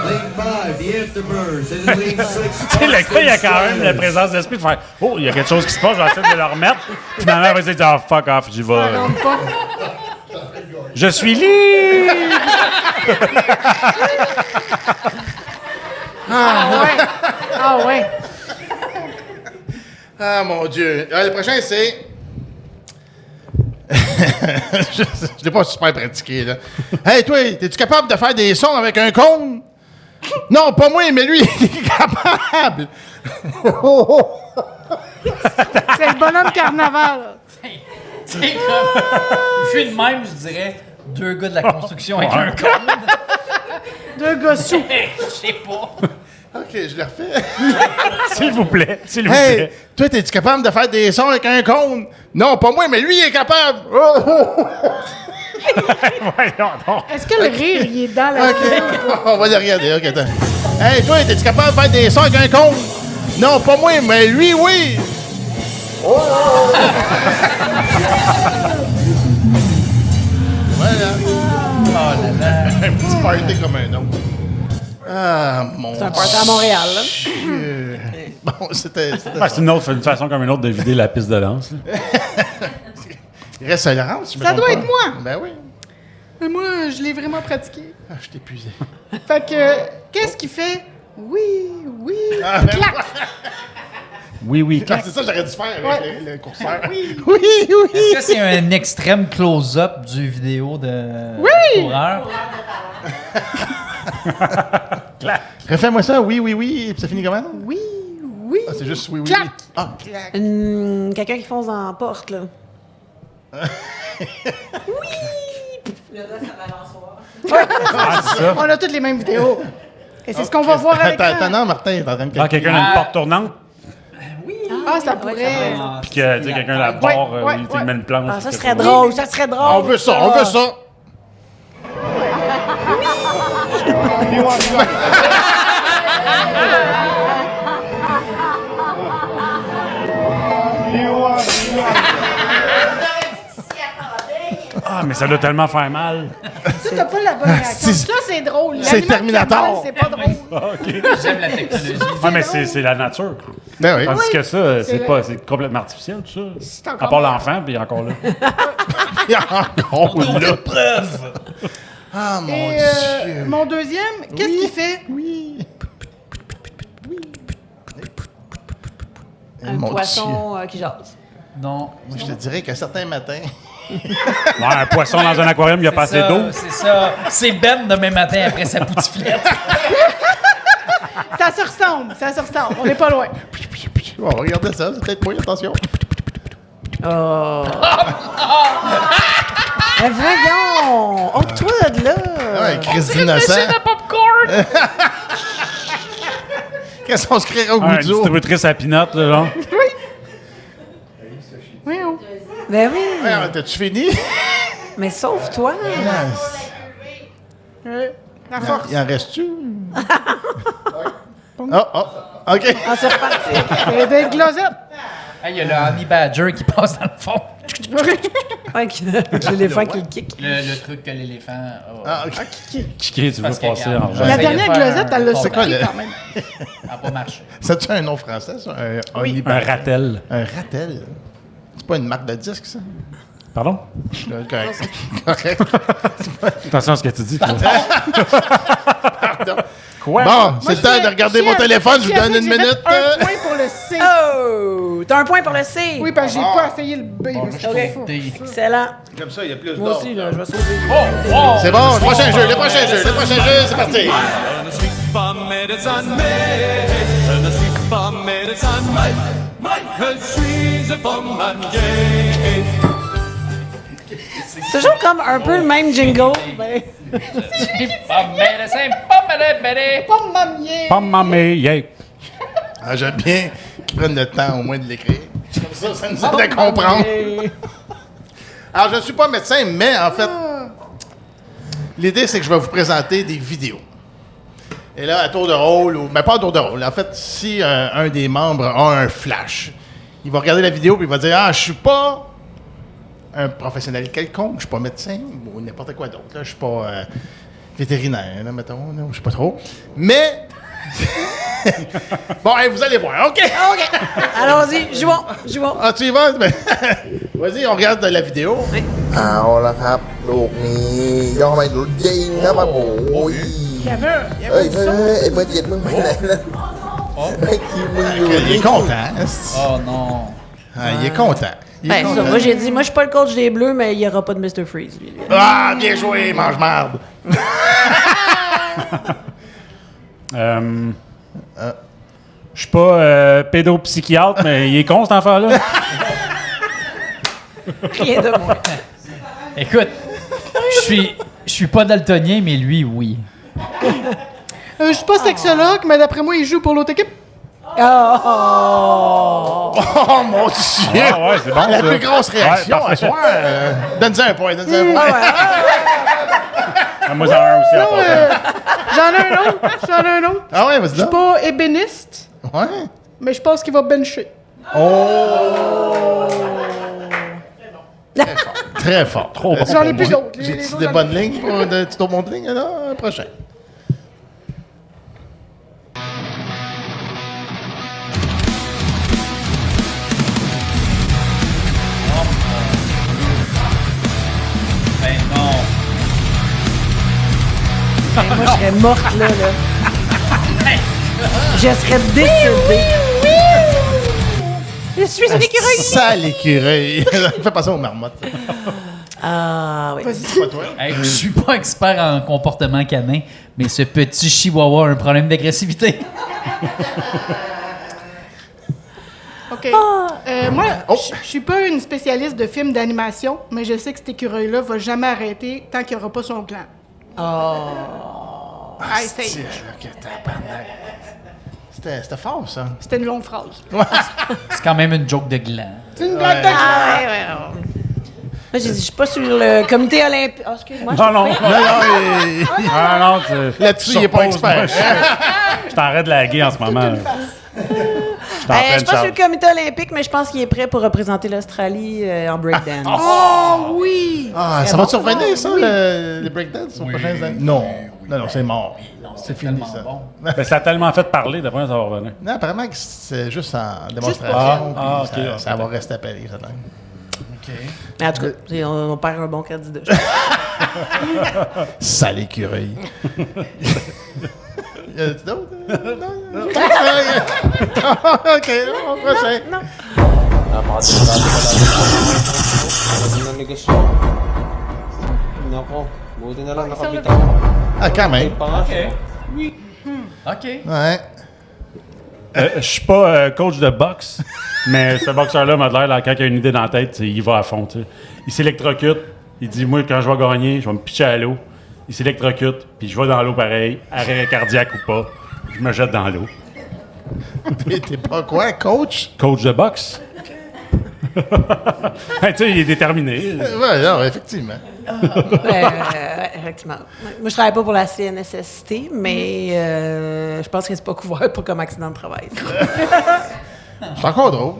lane 5, the Afterbirds, and then lane 6. Tu sais, le gars, il a quand même la présence d'esprit de faire oh, il y a quelque chose qui se passe, je vais essayer de le remettre. Finalement, après, il dit ah, fuck off, j'y vais. Ça rentre pas. Je suis libre! Ah, ouais. Ah, ouais. Ah, mon Dieu. Le prochain, c'est... je l'ai pas super pratiqué, là. Hey, toi, es-tu capable de faire des sons avec un cône? Non, pas moi, mais lui, il est capable. C'est le bonhomme carnaval. C'est comme. Vu de même, je dirais deux gars de la construction avec un con. Deux gars sous. Je sais pas. OK, je le refais. S'il vous plaît, s'il vous Hey, plaît. toi, es-tu capable de faire des sons avec un cône? Non, pas moi, mais lui, il est capable. Voyons donc. Est-ce que le rire, il est dans la OK, on va le regarder. OK, attends. Hey, toi, es-tu capable de faire des sons avec un cône? Non, pas moi, mais lui, oui. Voilà. Un petit party comme un autre. Ah, mon C'est un party à Montréal. Là. Dieu. Bon, c'était Ah, c'est une façon comme une autre de vider la piste de danse. là. Il reste Laurence, si je me Ça trompe doit pas. être moi. Ben oui. Mais moi, je l'ai vraiment pratiqué. Ah, je t'ai épuisé. Fait que, qu'est-ce qu'il fait? Oui, oui, Ah, ben clac! Oui, oui. Ah, c'est ça que j'aurais dû faire avec Ouais. le courseur. Oui. Oui, oui. Est-ce que c'est un extrême close-up du vidéo de coureur? Refais-moi ça, oui, oui, oui. Puis ça finit comment? Oui, oui. Ah, c'est juste oui, oui, Clac. oui. Ah, clac. Quelqu'un qui fonce dans la porte, là. Ah, c'est ça. On a toutes les mêmes vidéos. Et c'est ce qu'on va voir avec Attends, non, Martin est en train de Ah, quelqu'un a une porte tournante, Ah, ça pourrait. puis que tu sais, quelqu'un la barre, Ouais, il ouais. met une planche. Ah, ça puis serait que- drôle, ça serait drôle. On veut ça, on veut ça. Ah, mais ça doit tellement faire mal. Ça, t'as pas la bonne réaction. c'est- Ça, c'est drôle. c'est L'animal qui a Terminator. mal, c'est pas drôle. J'aime la technologie. Ah, mais c'est la nature. Ben oui. Tandis que ça, C'est c'est complètement artificiel, tout ça. C'est À encore part mal. l'enfant, puis il est encore là. Il y a encore là. Preuve. Ah, mon Et Dieu. mon deuxième, qu'est-ce qu'il fait? Oui. Un Mon poisson qui jase. Non. Moi, je te dirais qu'un certain matin. Ouais, un poisson dans un aquarium, il n'y a pas assez d'eau. C'est ça. C'est Ben demain matin après sa poutiflette. Ça se ressemble, ça se ressemble. On n'est pas loin. Oh, regardez ça, c'est peut-être moi, attention. Oh. Mais voyons! Oh, toi, de là! Ah ouais, Chris d'innocent. popcorn! Qu'est-ce qu'on se créerait au Un goût du jour? distributrice à peanut, là, genre. Oui, oh. Ben oui! Ouais, t'as-tu fini? Mais sauve-toi! La force. Il en reste-tu? Oh, oh, OK. Ah, c'est reparti! C'est des glosettes. Il y a le Honey Badger qui passe dans le fond. Ouais, l'éléphant qui le kick. Le truc que l'éléphant a. Ah, OK. Kiki, tu veux Parce que, passer regarde, en je- La J'essayais dernière de faire glosette, elle l'a un- C'est quoi, surpris le- quand même. Ça n'a pas marché. C'est-tu un nom français, ça? Oui. Un ratel. Un ratel. C'est pas une marque de disque, ça? Pardon? Correct. Correct. Attention à ce que tu dis. Claude. Pardon. Quoi? Bon, c'est le temps de regarder mon téléphone. Je vous donne une minute. Un point pour le C. Oh! T'as un point pour le C! Oui, parce que j'ai pas essayé le B. parce que OK. faut- Excellent. Comme ça, il y a plus Moi aussi, là, je vais sauver. C'est bon, le prochain jeu, le prochain jeu, le prochain jeu, c'est parti. Je ne suis pas médecin, mais je ne suis pas médecin, je suis un pomme gay. C'est toujours comme un peu le même jingle. Ben, Pas médecin, pas médecin. Pas mamier. Pas mamé, yeah. Ah, j'aime bien qu'ils prennent le temps au moins de l'écrire. Comme ça nous aide à comprendre. Alors, je ne suis pas médecin, mais en fait, l'idée, c'est que je vais vous présenter des vidéos. Et là, à tour de rôle, mais pas à tour de rôle. En fait, si un des membres a un flash, il va regarder la vidéo et il va dire « Ah, je suis pas un professionnel quelconque, je suis pas médecin ou n'importe quoi d'autre. Là, je suis pas vétérinaire, là, mettons, là, je sais pas trop. Mais... bon, hey, vous allez voir. OK! OK. Allons-y, jouons, jouons. Ah, tu y vas? Ben, vas-y, on regarde la vidéo. เอาละครับลูกนี้ย่อไม่รู้จริงครับผมโอ้ย Il y avait un เฮ้ยเฮ้ยไอ้เบอร์เจ็ดมึงไปไหนแล้วไอ้คิวมึงอยู่ Il est content. esti. Oh non. Ah, il est content. Il est Ben, ça, content. moi, j'ai dit, moi, je suis pas le coach des Bleus, mais il n'y aura pas de Mr. Freeze, lui. Ah, bien joué, mange-marde. Je suis pas pédopsychiatre, mais il est con, cet enfant-là. Rien de moins. Écoute, je suis pas daltonien, mais lui, oui. Je suis pas sexologue, mais d'après moi, il joue pour l'autre équipe. Oh! Oh, mon Dieu. Ah ouais, c'est bon, La ça. plus grosse réaction Ouais, à parfait. soir. Donne-en un point, donne-en un point. Ah, moi, j'en ai un aussi à Non, part. j'en ai un autre. J'en ai un autre. Ah ouais, vas-y Je suis donc. pas ébéniste, Ouais. mais je pense qu'il va bencher. Très fort. Trop bon. J'en ai plus d'autres. Les J'ai-tu autres, des j'en ai bonnes lignes pour de ton bon de ligne, là? Prochain. Moi, je serais morte là. Je serais décédée. Je suis une écureuil. Sale écureuil. Fais passer aux marmottes. Ah oui. Hey, je suis pas expert en comportement canin, mais ce petit chihuahua a un problème d'agressivité. OK. Moi, je suis pas une spécialiste de films d'animation, mais je sais que cet écureuil-là va jamais arrêter tant qu'il aura pas son gland. Ice Age. C'était fort, ça. C'était une longue phrase. C'est quand même une joke de gland. C'est une blague de gland. Moi, j'ai dit, je suis pas sur le comité olympique. Oh, excuse-moi. Non. Là-dessus, il est pas expert. Je t'arrête de laguer en ce moment. Je suis pas sur le comité olympique, mais je pense qu'il est prêt pour représenter l'Australie en breakdance. Oh oui! Ah, ça va-tu revenir, ça, le breakdance, aux prochaines années? Non, c'est mort. C'est fini, ça. Ben, ça a tellement fait parler, d'après ça va revenir. Non, apparemment que c'est juste en démonstration. OK. Ça va rester à Paris, ça donne. Mais en tout cas, on perd un bon candidat. Sale écureuil. Y a-tu d'autres? Non. OK, on prochain. Ah, quand même. OK. Ouais. Je suis pas coach de boxe, mais ce boxeur-là m'a l'air, là, quand il a une idée dans la tête, il va à fond. T'sais. Il s'électrocute. Il dit, moi, quand je vais gagner, je vais me pitcher à l'eau. Il s'électrocute, puis je vais dans l'eau pareil, arrêt cardiaque ou pas. Je me jette dans l'eau. T'es pas quoi, coach? Coach de boxe? Tu sais, il est déterminé. Ouais, non, effectivement. Effectivement. Moi, je travaille pas pour la CNSST, mais je pense que c'est pas couvert pour comme accident de travail. C'est encore drôle.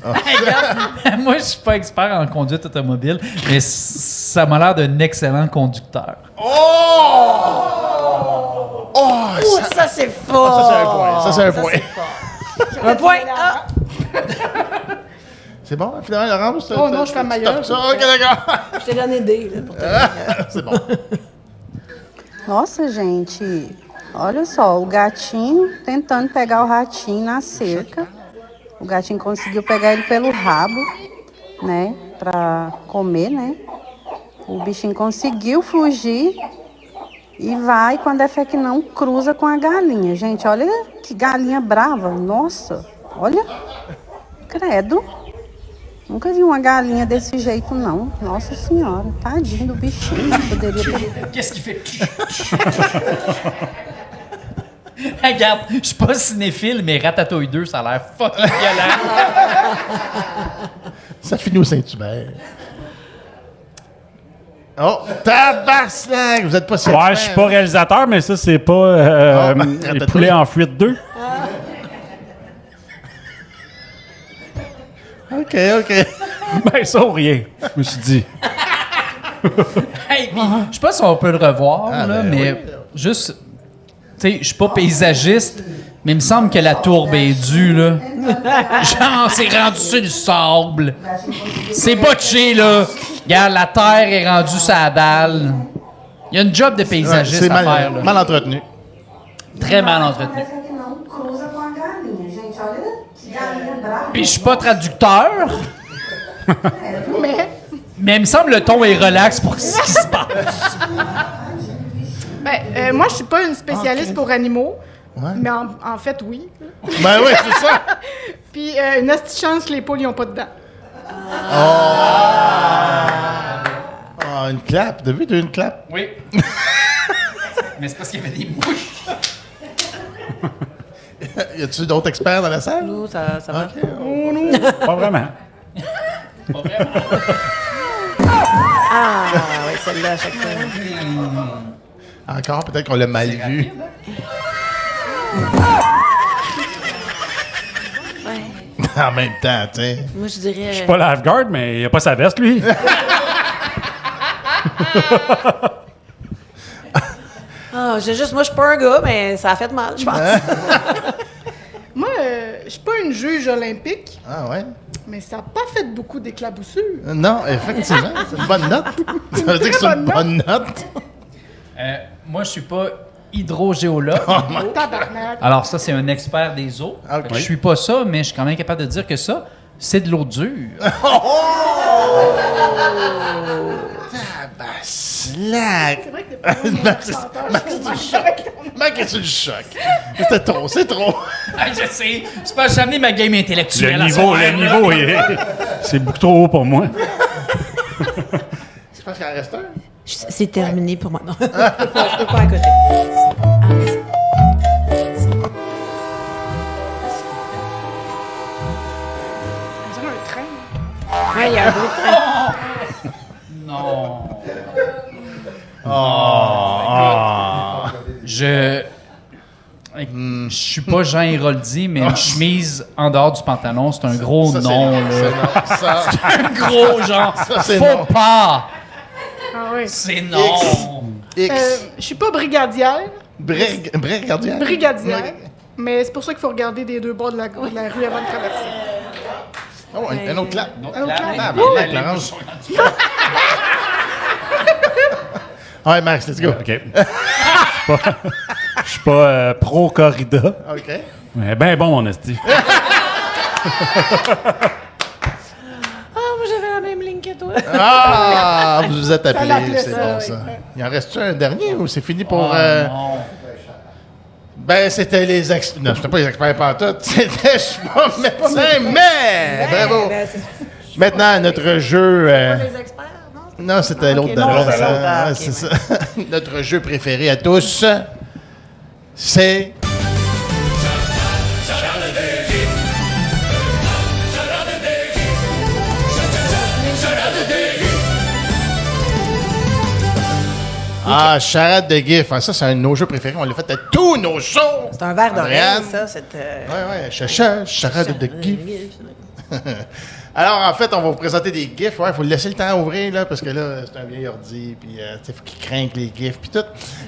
Regarde, moi, je suis pas expert en conduite automobile, mais ça m'a l'air d'un excellent conducteur. Ça, c'est fort! Ça, c'est un point. Un point! Ah! C'est bon, finalement, Laurence? Oh non, je fais ma gueule. OK, d'accord. Je t'ai donné des, là, pour te C'est bon. Nossa, gente, olha só, o gatinho tentando pegar o ratinho na cerca. O gatinho conseguiu pegar ele pelo rabo, né, pra comer, né? O bichinho conseguiu fugir e vai, quando é fé que não, cruza com a galinha. Gente, olha que galinha brava, nossa, olha, credo. Nunca vi uma galinha desse jeito, não. Nossa Senhora, tadinho do bichinho. Poderia ter... Qu'est-ce qu'il fait? Regarde, je suis pas cinéphile, mais Ratatouille 2, ça a l'air fucking violent. Ça finit au Saint-Hubert. Oh, tabarnak! Vous êtes pas si Ouais, je suis pas réalisateur, mais ça, c'est pas les poulets en fuite 2. OK. Ben, ça ou rien, je me suis dit. Hey, je sais pas si on peut le revoir, là, mais juste... Tu sais, je suis pas paysagiste, mais il me semble que la tourbe est due, là. Genre, c'est rendu sur le sable. C'est botché, là. Regarde, la terre est rendue sur la dalle. Il y a une job de paysagiste c'est à faire, là. mal entretenu. Très mal entretenu. Puis je suis pas traducteur. Mais il me semble que le ton est relax pour ce qui se passe. Ben, moi, je suis pas une spécialiste pour animaux, mais en fait, oui. Ben oui, c'est ça. Puis, une hostie chance que les poules, ils ont pas de dents. Une clap. T'as vu, t'as eu une clap? Oui. Mais c'est parce qu'il y avait des mouches. Y a-tu d'autres experts dans la salle? Nous, ça va. OK. Pas vraiment. Pas vraiment. Ah, oui, celle-là, à chaque fois. Encore, peut-être qu'on l'a mal vu. En même temps, tu sais. Moi, je dirais... Je suis pas lifeguard, mais il a pas sa veste, lui. moi, je suis pas un gars, mais ça a fait mal, je pense. Moi, je suis pas une juge olympique, Ah ouais? Mais ça n'a pas fait beaucoup d'éclaboussures. Non, effectivement, c'est une bonne note. Ça veut dire que c'est une bonne note. Moi, je suis pas hydrogéologue. Tabarnak. Alors ça, c'est un expert des eaux. Ah, Fait que je suis pas ça, mais je suis quand même capable de dire que ça, c'est de l'eau dure. Tabaslac! C'est vrai que t'es pas loin de mon chanteur. Mac est sur le choc. C'est trop. Ah, je sais, c'est pas j'ai amené ma game intellectuelle. Le niveau, c'est beaucoup trop haut pour moi. Je pense qu'il en reste un. C'est terminé pour moi. Non, je peux pas à côté. On dirait un train. Ouais, il y a un beau train. Non. Oh. Je suis pas Jean Héroldi, mais une chemise en dehors du pantalon, c'est un gros Ça, c'est non. non. Là. C'est non. Ça, Un gros genre. Ça, c'est Faut non. pas. Ah oui. C'est non. X. Je suis pas brigadière. Brigadière. Brigadière. Mais c'est pour ça qu'il faut regarder des deux bords de la rue avant de traverser. Oh, un autre clap. Un autre clap. Ah, ben, Clarence. Ouais, Max, let's go. OK. Je suis pas pro-corrida. OK. Mais ben bon, mon esti. Moi, j'avais la même ligne que toi. Ah, vous vous êtes appelé, l'appelait c'est ça, bon oui. ça. Il en reste-tu un dernier ou c'est fini pour... Non. Ben, c'était les experts. Non, c'était pas les experts pantoute. C'était, je suis pas médecin, mais... Bravo. Ben, c'est Maintenant, notre jeu... les experts, non? Non, c'était l'autre non, d'avant. c'est l'autre. Ah, Ouais, ok, c'est ça. Notre jeu préféré à tous, c'est... Ah, charade de GIF. Ah, ça, c'est un de nos jeux préférés. On l'a fait à tous nos shows. C'est un verre d'oreille, Andréane. ça. C'est, Ouais, charade de GIF. Alors, en fait, on va vous présenter des GIFs. Ouais, il faut le laisser le temps à ouvrir, là, parce que là, c'est un vieil ordi, puis il faut qu'il craigne les GIFs, puis tout.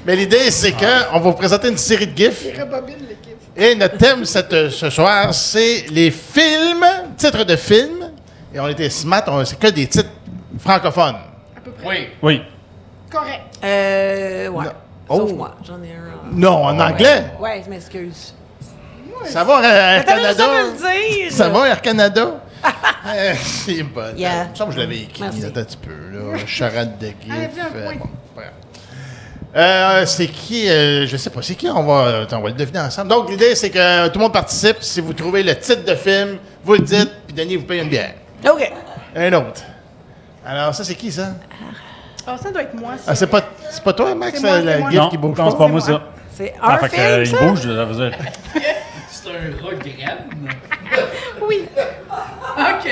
Mais l'idée, c'est qu'on va vous présenter une série de GIFs. Il rebobine l'équipe. Et notre thème ce soir, c'est les films, titres de films. Et on était smart, c'est que des titres francophones. Oui. Oui. Correct. ouais. Oh. Sauf moi, j'en ai un. Non, en anglais. Ouais, je m'excuse. Ça va, Air T'avais juste Canada? à me le dire. Ça va, Air Canada? C'est bon. Yeah. Il me semble que je l'avais écrit. Merci. Attends un petit peu, là. Charade de GIF. Enlève-le un point. Bon, bref. C'est qui? Je sais pas. C'est qui? On va le deviner ensemble. Donc, l'idée, c'est que tout le monde participe. Si vous trouvez le titre de film, vous le dites, puis Denis vous paye une bière. OK. Un autre. Alors, ça, c'est qui, ça? Ah, ça doit être moi, ça. Ah, c'est pas toi, Max, C'est moi, la c'est moi. GIF Non, qui bouge non, c'est pas moi, ça. C'est un fait que, film, il ça? bouge, ça veut dire. C'est un regraine. Oui. OK.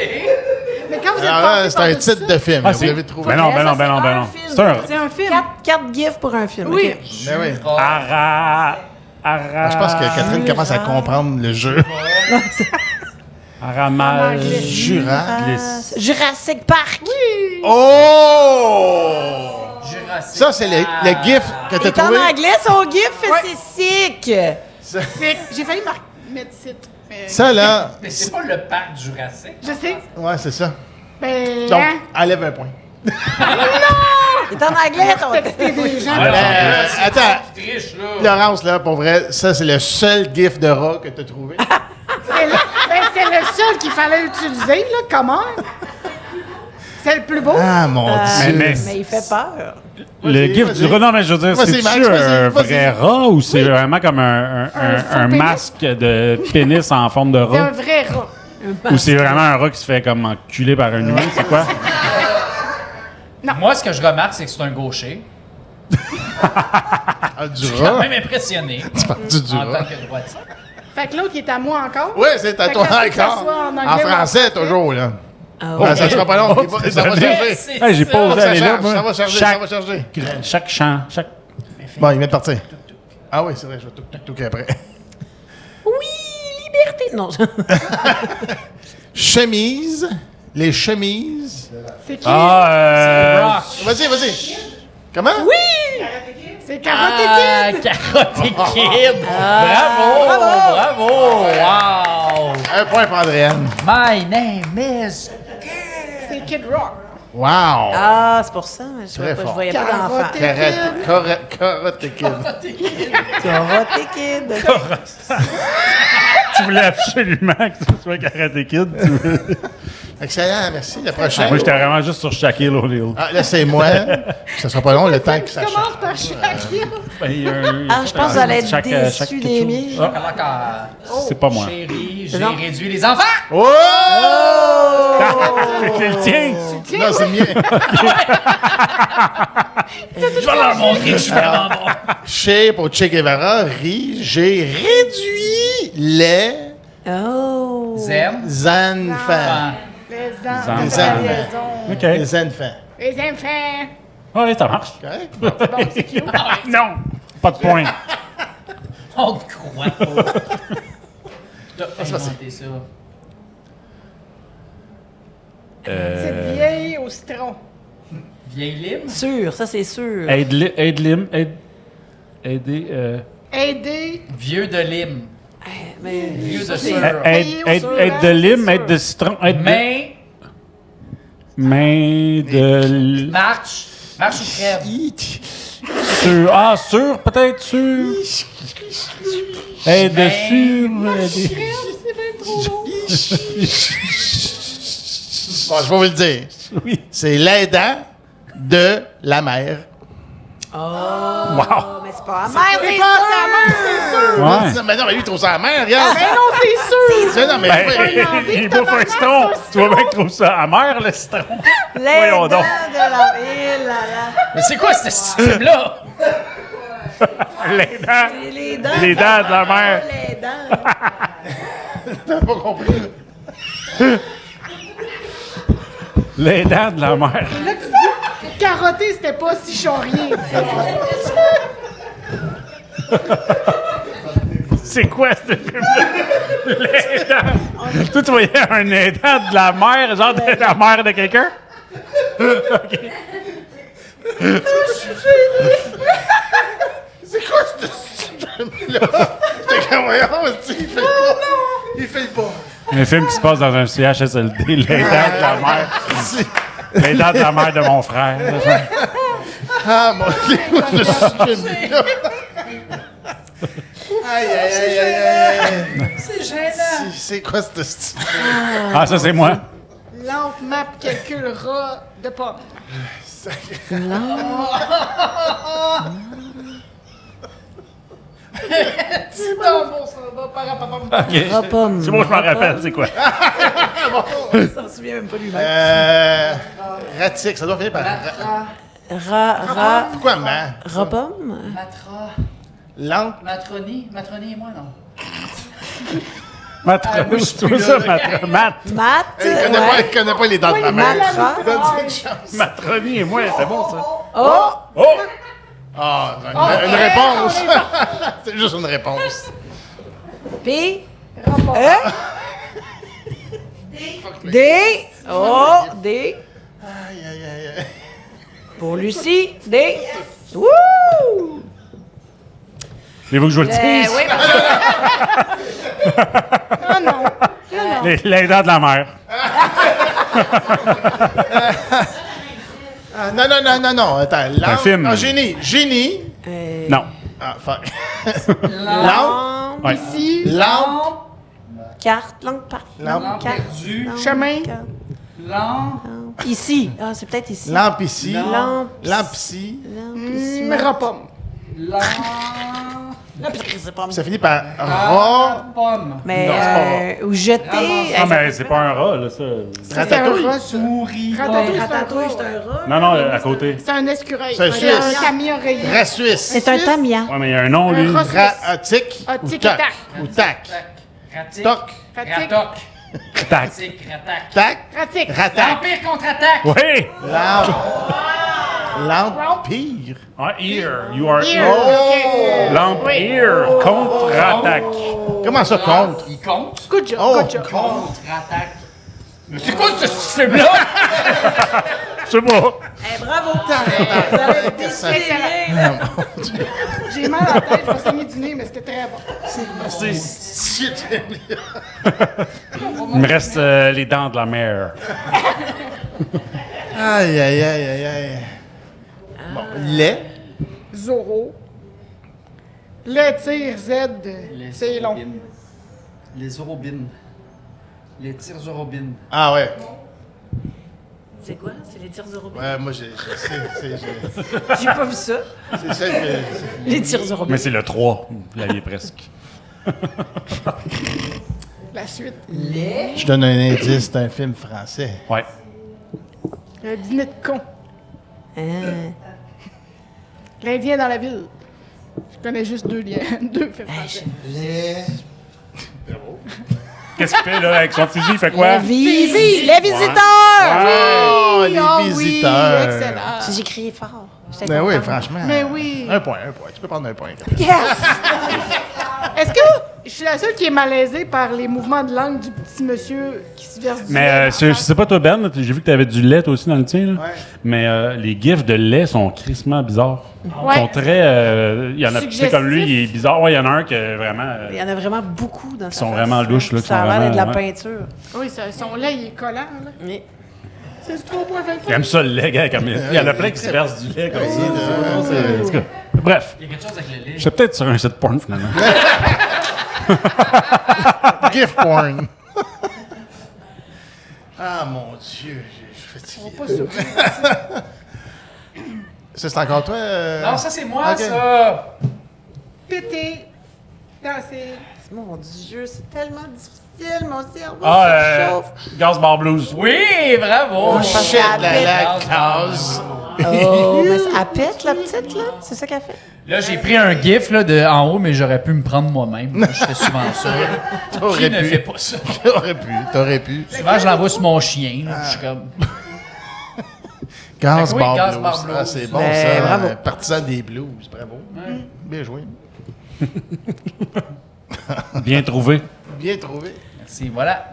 Mais quand vous êtes Alors là, passé c'est un par-dessus titre ça- de film. Ah, vous c'est... l'avez trouvé. Ben non, ben non, Ça, ben non, c'est ben un non. film. C'est un... C'est un film. 4 gifs pour un film. Oui. OK. Ben oui. Ara... Je pense que Catherine commence à comprendre le jeu. Aramal... Jurassic. Jurassic Park. Oui. Oh! Jurassic Ça, c'est le GIF que tu as Et en trouvé. anglais, son gif, c'est sick. J'ai failli mettre titre. Mais... Ça, là. Mais c'est pas le parc Jurassic. Je sais. Ouais, c'est ça. Ben. Donc, hein? enlève un point. C'est en anglais, ton Texter des gens. Attends, Triche, là. Laurence, là, pour vrai, ça, c'est le seul GIF de rat que tu as trouvé. C'est le seul qu'il fallait utiliser, là. Comment? C'est le plus beau. Ah, mon Dieu. Mais Mais il fait peur. le GIF du rat, non, mais je veux dire, Vas-y, c'est-tu Max, un vas-y. vrai rat ou c'est vraiment comme un faux pénis. masque de pénis en forme de C'est un rat? vrai rat. Ou c'est vraiment un rat qui se fait comme enculer par un humain? C'est quoi? Moi, ce que je remarque, c'est que c'est un gaucher. Ah, du Je suis quand rat. même impressionné. Tu parles du En rat. tant que droitier. Fait que l'autre, il est à moi encore. Oui, c'est à Fait toi que ça, que ça encore. soit en anglais En ou en français, français. toujours, là. Oh. Ah, ça sera pas long. Ça va désolé. charger. C'est Hey, j'ai ça. pas osé Ça aller là, charge, moi. ça va charger, ça va charger. Chaque chant, chaque... Bon, il vient de partir. Ah oui, c'est vrai, je vais tout après. Oui, liberté. Non. Chemise. Les chemises. C'est qui? Ah, Vas-y, vas-y. Comment? Oui! C'est Karate Kid. Karate Kid! Bravo! Bravo! Wow! Un point pour Andréane. My name is... C'est Kid Rock. Wow! Ah, c'est pour ça. Je Très fort. voyais pas d'enfant. Carotte Kid. Karate Kid. Tu voulais absolument que ce soit Karate Kid. Excellent, merci. Le prochain. Moi, j'étais vraiment juste sur Shaquille O'Neal. Ah, là, c'est moi. Ce sera pas long, le temps que ça change. Commence par Shaquille. Ah, je pense que vous allez être déçus des miens. C'est pas moi. Chérie, j'ai réduit les enfants! Oh! C'est le tien! Non, c'est le mien. Je vais leur montrer que je suis vraiment bon. Chez pour Che Guevara, j'ai réduit les Oh. Zem. enfants. Les enfants. enfants. OK. Les enfants. Les enfants. Oui, ça marche. Correct? C'est bon, c'est cute. Non! Pas de point. On te croit pas. T'as inventé ça. Cette vieille au citron. Vieille lime? Sûr, ça c'est sûr. Aider. Aider. Vieux de lime. Mais Vieux de ça, c'est- sûr. Aide de lime, aide de citron, aide de... Main de... Marche. Marche ou crève. Sur... Ah, sur, peut-être, sur... Aide de sur... C'est bien trop long. Bon, je vais vous le dire. Oui. C'est l'aidant de la mère. Oh. Wow. Mais c'est pas la mère, C'est c'est pas sûr. sa mère, c'est sûr. Ouais. Mais non, mais lui, il trouve ça la mère, regarde. Mais non, c'est sûr. Non, mais Ben, il bouffe un citron. Tu vois bien qu'il trouve ça amer, le citron. Voyons L'aidant donc. de la... Eh là là. Mais c'est quoi ce système-là? Les dents. C'est les dents. Les dents de la mère. Les dents. t'as pas compris. Les dents de la mère. Là, tu dis, carotter, c'était pas si chorien. C'est quoi ce film-là? Les dents. Toi, tu voyais un aidant de la mère, genre de la mère de quelqu'un? OK. C'est quoi ce système-là? T'es comme, voyons, il fait le pas. Il fait le pas. Un film qui se passe dans un CHSLD, les dents de la mère. Les dents de la mère de mon frère. Ah, mon Dieu, ce système-là. Aïe, aïe, aïe, aïe, aïe. C'est gênant. C'est quoi ce système? Ah, ça, c'est moi. Lampe map calculera de pommes. C'est bon, bon, ça va, parapapam. OK. Pomme. C'est moi, je m'en rappelle, c'est quoi? Il s'en souvient même pas lui-même. Ratique, ça doit finir par... Pourquoi ma? Rapomme? Matra. Lampe? Matroni. Matroni et moi, non. Matrose, tu vois ça, Mat. Mat? Il connaît pas les dents de ma mère. Matra? Donne-lui une chance. Matroni et moi, c'est bon, ça. Oh! Oh! Ah, une réponse. C'est juste une réponse. P? D? Oh! D? Aïe, aïe, aïe, aïe. Pour Lucie? D? Wouh! Voulez-vous que je vous le dise? Oui, Ah non. Les dents de la mère. Ah, non, non, non, non, non. Attends. Un film. Ah, génie. Génie. Non. Ah, fuck. Lampe. Ouais. Ici, Lampe. Carte. Lampe par. Lampe. Carte. Perdu. chemin, Lent. Ici. Ah, c'est peut-être ici. Lampe ici. Lampe. Lampe ici. Lampe ici. rapomme. Lent. C'est pas Ça finit par rat. Pomme. Mais, Non, c'est ou jeter. Non, mais c'est pas un rat, là, ça. C'est un Ratatouille. rat, ça. Pourri. Ratatouille, Ratatouille, c'est un rat. Non, non, à côté. C'est un escureuil. C'est un C'est un Suisse. camion rayé. Rat suisse. C'est un tamiya. Ouais, mais il y a un nom, lui. Un rat suisse. Ratique. Ah, Ou tic et tac. tac. Ou tac. Ratique. Toc. Ratique. Ratoc. Tac. Ratique. Rattaque. Tac. Ratique. Rattac. L'Empire contre-attaque. Oui! Lampe. L'empire. Ah, ear. You are Ear. ear. OK. Lampe ear. Contre-attaque. Comment ça compte? Il compte. Good job, Oh. good job. Contre-attaque. Mais c'est quoi ce système-là? Je sais pas. bravo! Vous avez décidé. J'ai mal à la tête, je vais saigner du nez, mais c'était très bon. Il me reste les dents de la mer. Aïe, aïe, aïe, aïe, aïe. Bon, lait. Zorro. Le tir Z, c'est long. Les Zorobines. Les tirs Zorobines. Ah ouais. C'est quoi? C'est les tirs européens? Ouais, moi, je sais. J'ai pas vu ça. C'est ça que... Les tirs européens. Mais c'est le 3. Là, il est presque. La suite. Je donne un indice, c'est un film français. Ouais. Le dîner de con. Ah. L'Indien dans la ville. Je connais juste deux liens, deux faits français. Qu'est-ce qu'il fait, là, avec son fusil? Il fait quoi? Les visiteurs! Oh, les Ah visiteurs. Oui, excellent. J'ai crié fort. J'étais Ben oui, contente. franchement. Mais oui. Un point. Tu peux prendre un point. Yes! Est-ce que je suis la seule qui est malaisée par les mouvements de langue du petit monsieur qui se verse du lait Mais dans je la sais pas, toi, Ben, j'ai vu que tu avais du lait, toi aussi, dans le tien. Là. Ouais. Mais les gifs de lait sont crissement bizarres. Ouais. Ils sont très. Il y en a, tu sais, comme lui, Suggestif. il est bizarre. Ouais, il y en a un qui est vraiment. Il y en a vraiment beaucoup dans Qui sa sont face, vraiment louches, là, qui Ça sont a l'air d'être de la vraiment, ouais. peinture. Oui, son lait, il est collant. Là. Oui. C'est 3,25. Il aime ça, le lait, gars. Comme, il y en a plein qui se versent du lait comme ça. En tout cas, bref. Il y a quelque chose avec le lait. J'étais peut-être sur un site porn, finalement. Gift porn. Ah, mon Dieu. Je suis fatigué. Pas sûr. Ça, c'est encore toi? Non, ça, c'est moi, Ok. ça. Péter. Danser. Mon Dieu, c'est tellement difficile, mon cerveau Ah, se chauffe. Gaz Bar Blues. Oui, bravo. Oh, shit, qu'elle la pète. lactase. Oh, mais elle pète, la petite, là? C'est ça qu'elle fait? Là, j'ai pris un gif là, de en haut, mais j'aurais pu me prendre moi-même. Je fais souvent ça. Qui T'aurais ne pu. fait pas ça? T'aurais pu. Souvent, je l'envoie sur mon chien. Là, puis je suis comme... Gaz Oui, Bar Gaz Blues. Bar Blues. Ah, c'est bon, Ben, ça. bravo. Partisan des blues. Bravo. Bien joué. Bien trouvé. Bien trouvé. Merci, voilà.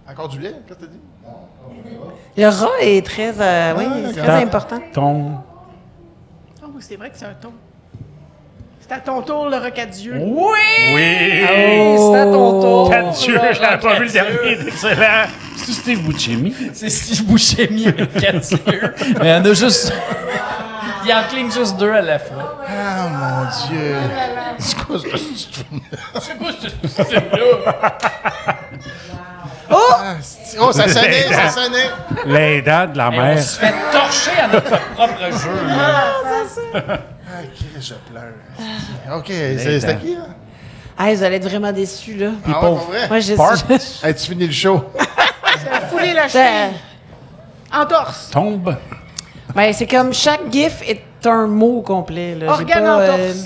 Encore du lait? Qu'est-ce que t'as dit? Le rat est très, oui, c'est très regarde. important. Ton. Oh, oui, c'est vrai que c'est un ton. C'est à ton tour, le rocadieu. Oui! Oui! C'est à ton tour. Cadieux, j'avais pas vu le dernier. C'est excellent. C'est Steve Buscemi. C'est Steve Buscemi avec Cadieux. Mais il y en a juste... Il en cligne juste deux à la fois. Ah, mon Dieu. C'est quoi ce film? C'est quoi ce film-là? Oh, ça sonnait, ça sonnait. Les dents de la On mer. se fait torcher à notre propre jeu. là. Ah, ok, je pleure. Ok, c'est à qui, là? Ah, vous allez être vraiment déçus, là. Ah, ouais, pour vrai? Moi, je Part. suis... Hey, tu finis le show. Fouler la cheville. Entorse. Tombe. Ben, c'est comme chaque gif est un mot complet, là. J'ai Organe pas, entorse.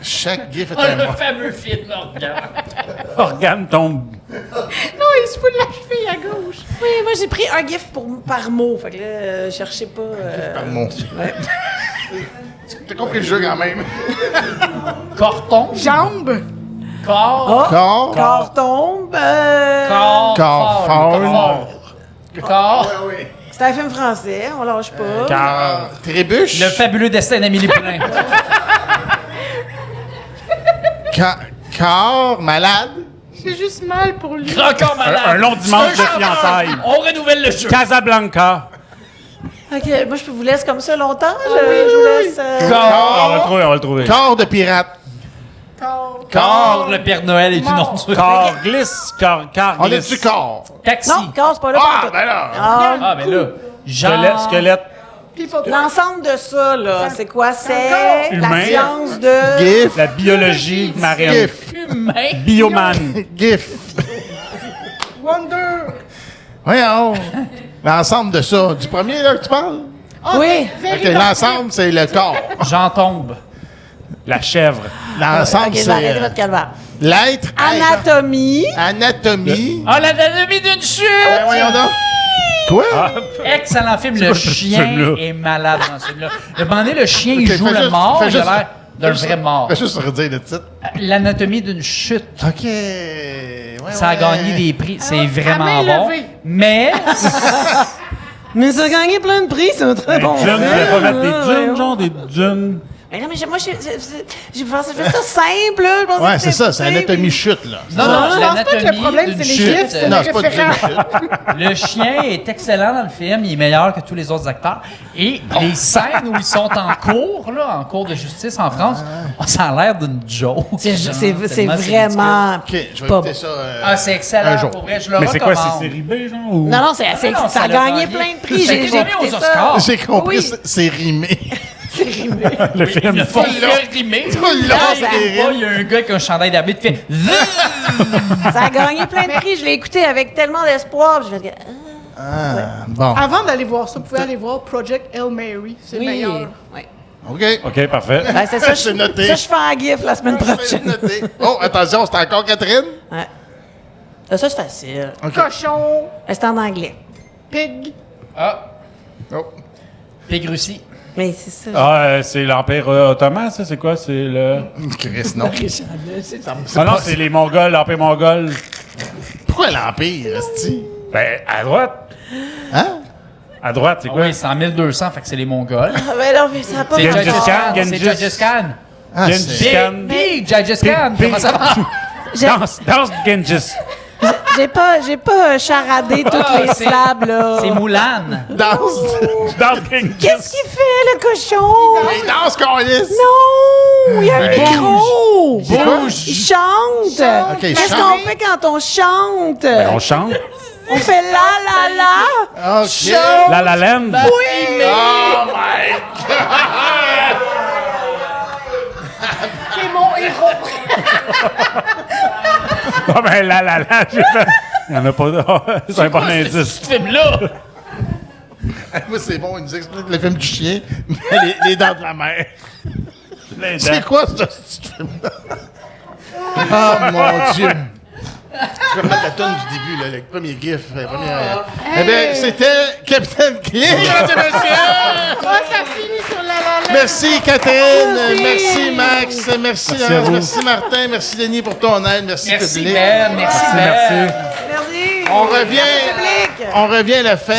Chaque gif est Oh, un le mot. fameux film Organe. Organe tombe. Non, il se fout de la cheville à gauche. Oui, moi, j'ai pris un gif par mot. Fait que là, cherchez pas... Par mot. Ouais. T'as compris le jeu quand même. Corton. Jambe. Corps. Corps. Corps tombe. Corps. Corps Corps. Corps. C'est un film français, on lâche pas. Car. Trébuche. Le fabuleux destin d'Amélie Poulain. Corps. Malade. J'ai juste mal pour lui. Grand corps malade. Un long dimanche de fiançailles. On renouvelle le jeu. Casablanca. OK, moi, je vous laisse comme ça longtemps. Je vous laisse... On va le trouver, on va le trouver. Corps de pirate. Corps. Corps, le Père Noël est une ordure. Corps glisse. Corps On est glisse. du corps. Taxi. Non, corps, c'est pas là. Ah, pantoute. ben là. Ah, mais là. Squelette. Squelette. People. L'ensemble de ça, là, c'est quoi? C'est Humain. la science de... Gif. La biologie marine. Gif. Humain. Bioman. Gif. Wonder. Voyons. L'ensemble de ça. Du premier, là, que tu parles? Oui. OK, l'ensemble, c'est le corps. J'en tombe. La chèvre. L'ensemble, OK, c'est arrêtez votre calvaire. l'être. Anatomie. Anatomie. Ah, l'anatomie d'une chute. Ben, voyons donc. Quoi? Excellent film. Le quoi ce chien film-là? est malade dans ce film-là. Le moment donné, le chien, Ok, il joue fais le juste- mort. fais Il a juste- l'air d'un vrai mort. Fais juste redire le titre. L'anatomie d'une chute. OK. Ouais, Ça a ouais. gagné des prix. C'est vraiment main bon. levée. Mais Mais ça a gagné plein de prix, c'est un très bon Dunes, film. tu voulais pas mettre des Ouais. dunes, genre des dunes. Mais non, mais moi, j'ai fait ça simple, là. Je pensais Ouais, que c'est ça, c'est simple. anatomie chute, là. Non, Je non, pense pas que l'anatomie le problème, d'une c'est les chute. gifs, c'est Non, le c'est pas du référent. chute. Le chien est excellent dans le film, il est meilleur que tous les autres acteurs. Et les scènes où ils sont en cours, là, en cours de justice en France, ça a l'air d'une joke. C'est genre, c'est tellement vraiment OK, je vais pas écouter bon. ça Ah, c'est excellent, un jour. pour vrai, je le Mais c'est quoi, recommande. c'est série B, genre? Ou... Non, non, ça a l'a gagné plein de prix. Ça a été nommé aux écouté Oscars. J'ai compris, Oui. c'est rimé. le film. Ils font Tout le long. rimer. Tout le long, Quand c'est il des arrive, il y a un gars avec un chandail d'arbitre qui fait Ça a gagné plein de prix. Je l'ai écouté avec tellement d'espoir. Je vais dire, Bon, Avant d'aller voir ça, vous pouvez aller voir Project Hail Mary. C'est le meilleur. Oui. OK. OK, parfait. Ben, c'est ça, C'est noté. Ça, je fais en gif la semaine C'est prochaine. noté. Oh, attention, c'est encore Catherine? Ouais. Ça, c'est facile. Cochon, C'est en anglais. pig. Ah, Oh. Pig Russie. Mais c'est ça. Ah, c'est l'Empire ottoman, ça? C'est quoi? C'est le... Chris, non. Ah non, c'est les Mongols, l'Empire mongol. Pourquoi l'Empire, esti? Ben, à droite. Hein? À droite, c'est Ah quoi? oui, c'est en 1200, fait que c'est les Mongols. Ah, ben non, mais ça a pas C'est Gengis Gengis Khan, Khan. C'est Gengis. Gengis Khan. Ah, Gengis c'est... Khan. Big Gengis Khan. Comment ça va? Danse Gengis. J'ai pas charadé toutes Ah, les c'est- slabs, là. C'est Moulin. Danse Gengis. Qu'est-ce qu'il fait, le cochon? Mais danse qu'on lisse! Non! Il y a un Hey. micro! C'est quoi? Il chante! OK, il Qu'est-ce chante. qu'on fait quand on chante? Ben, on chante. On fait la. OK. La La Land. Oui! Oh my God! C'est mon héros. Ah ben, La La Land, j'ai fait... Il n'y en a pas d'autre. C'est un bon indice. Ce film-là. Moi, c'est bon, il nous explique le film du chien, mais les dents de la mer. Les C'est dents. quoi ce petit film-là? Oh mon Dieu! Je vais remettre la tonne du début, là, le premier gif. Le premier, Eh bien, c'était Capitaine Click, mesdames et messieurs! Oh, ça finit sur la la la. Merci Catherine, merci Max, merci Merci à Laurence, vous. merci Martin, merci Denis pour ton aide, merci, Merci public. Ben, merci Ben. Merci. Merci! On revient à la fin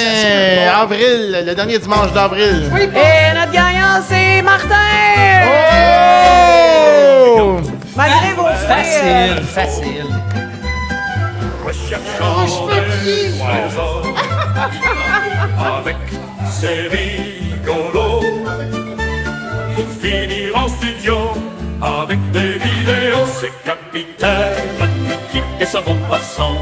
avril, le dernier dimanche d'avril. Et notre gagnant, c'est Martin! Oh! Malgré vos frais. Facile. Avec ses rigolos, pour finir en studio avec des vidéos, c'est capitaine qui et sa bande passante.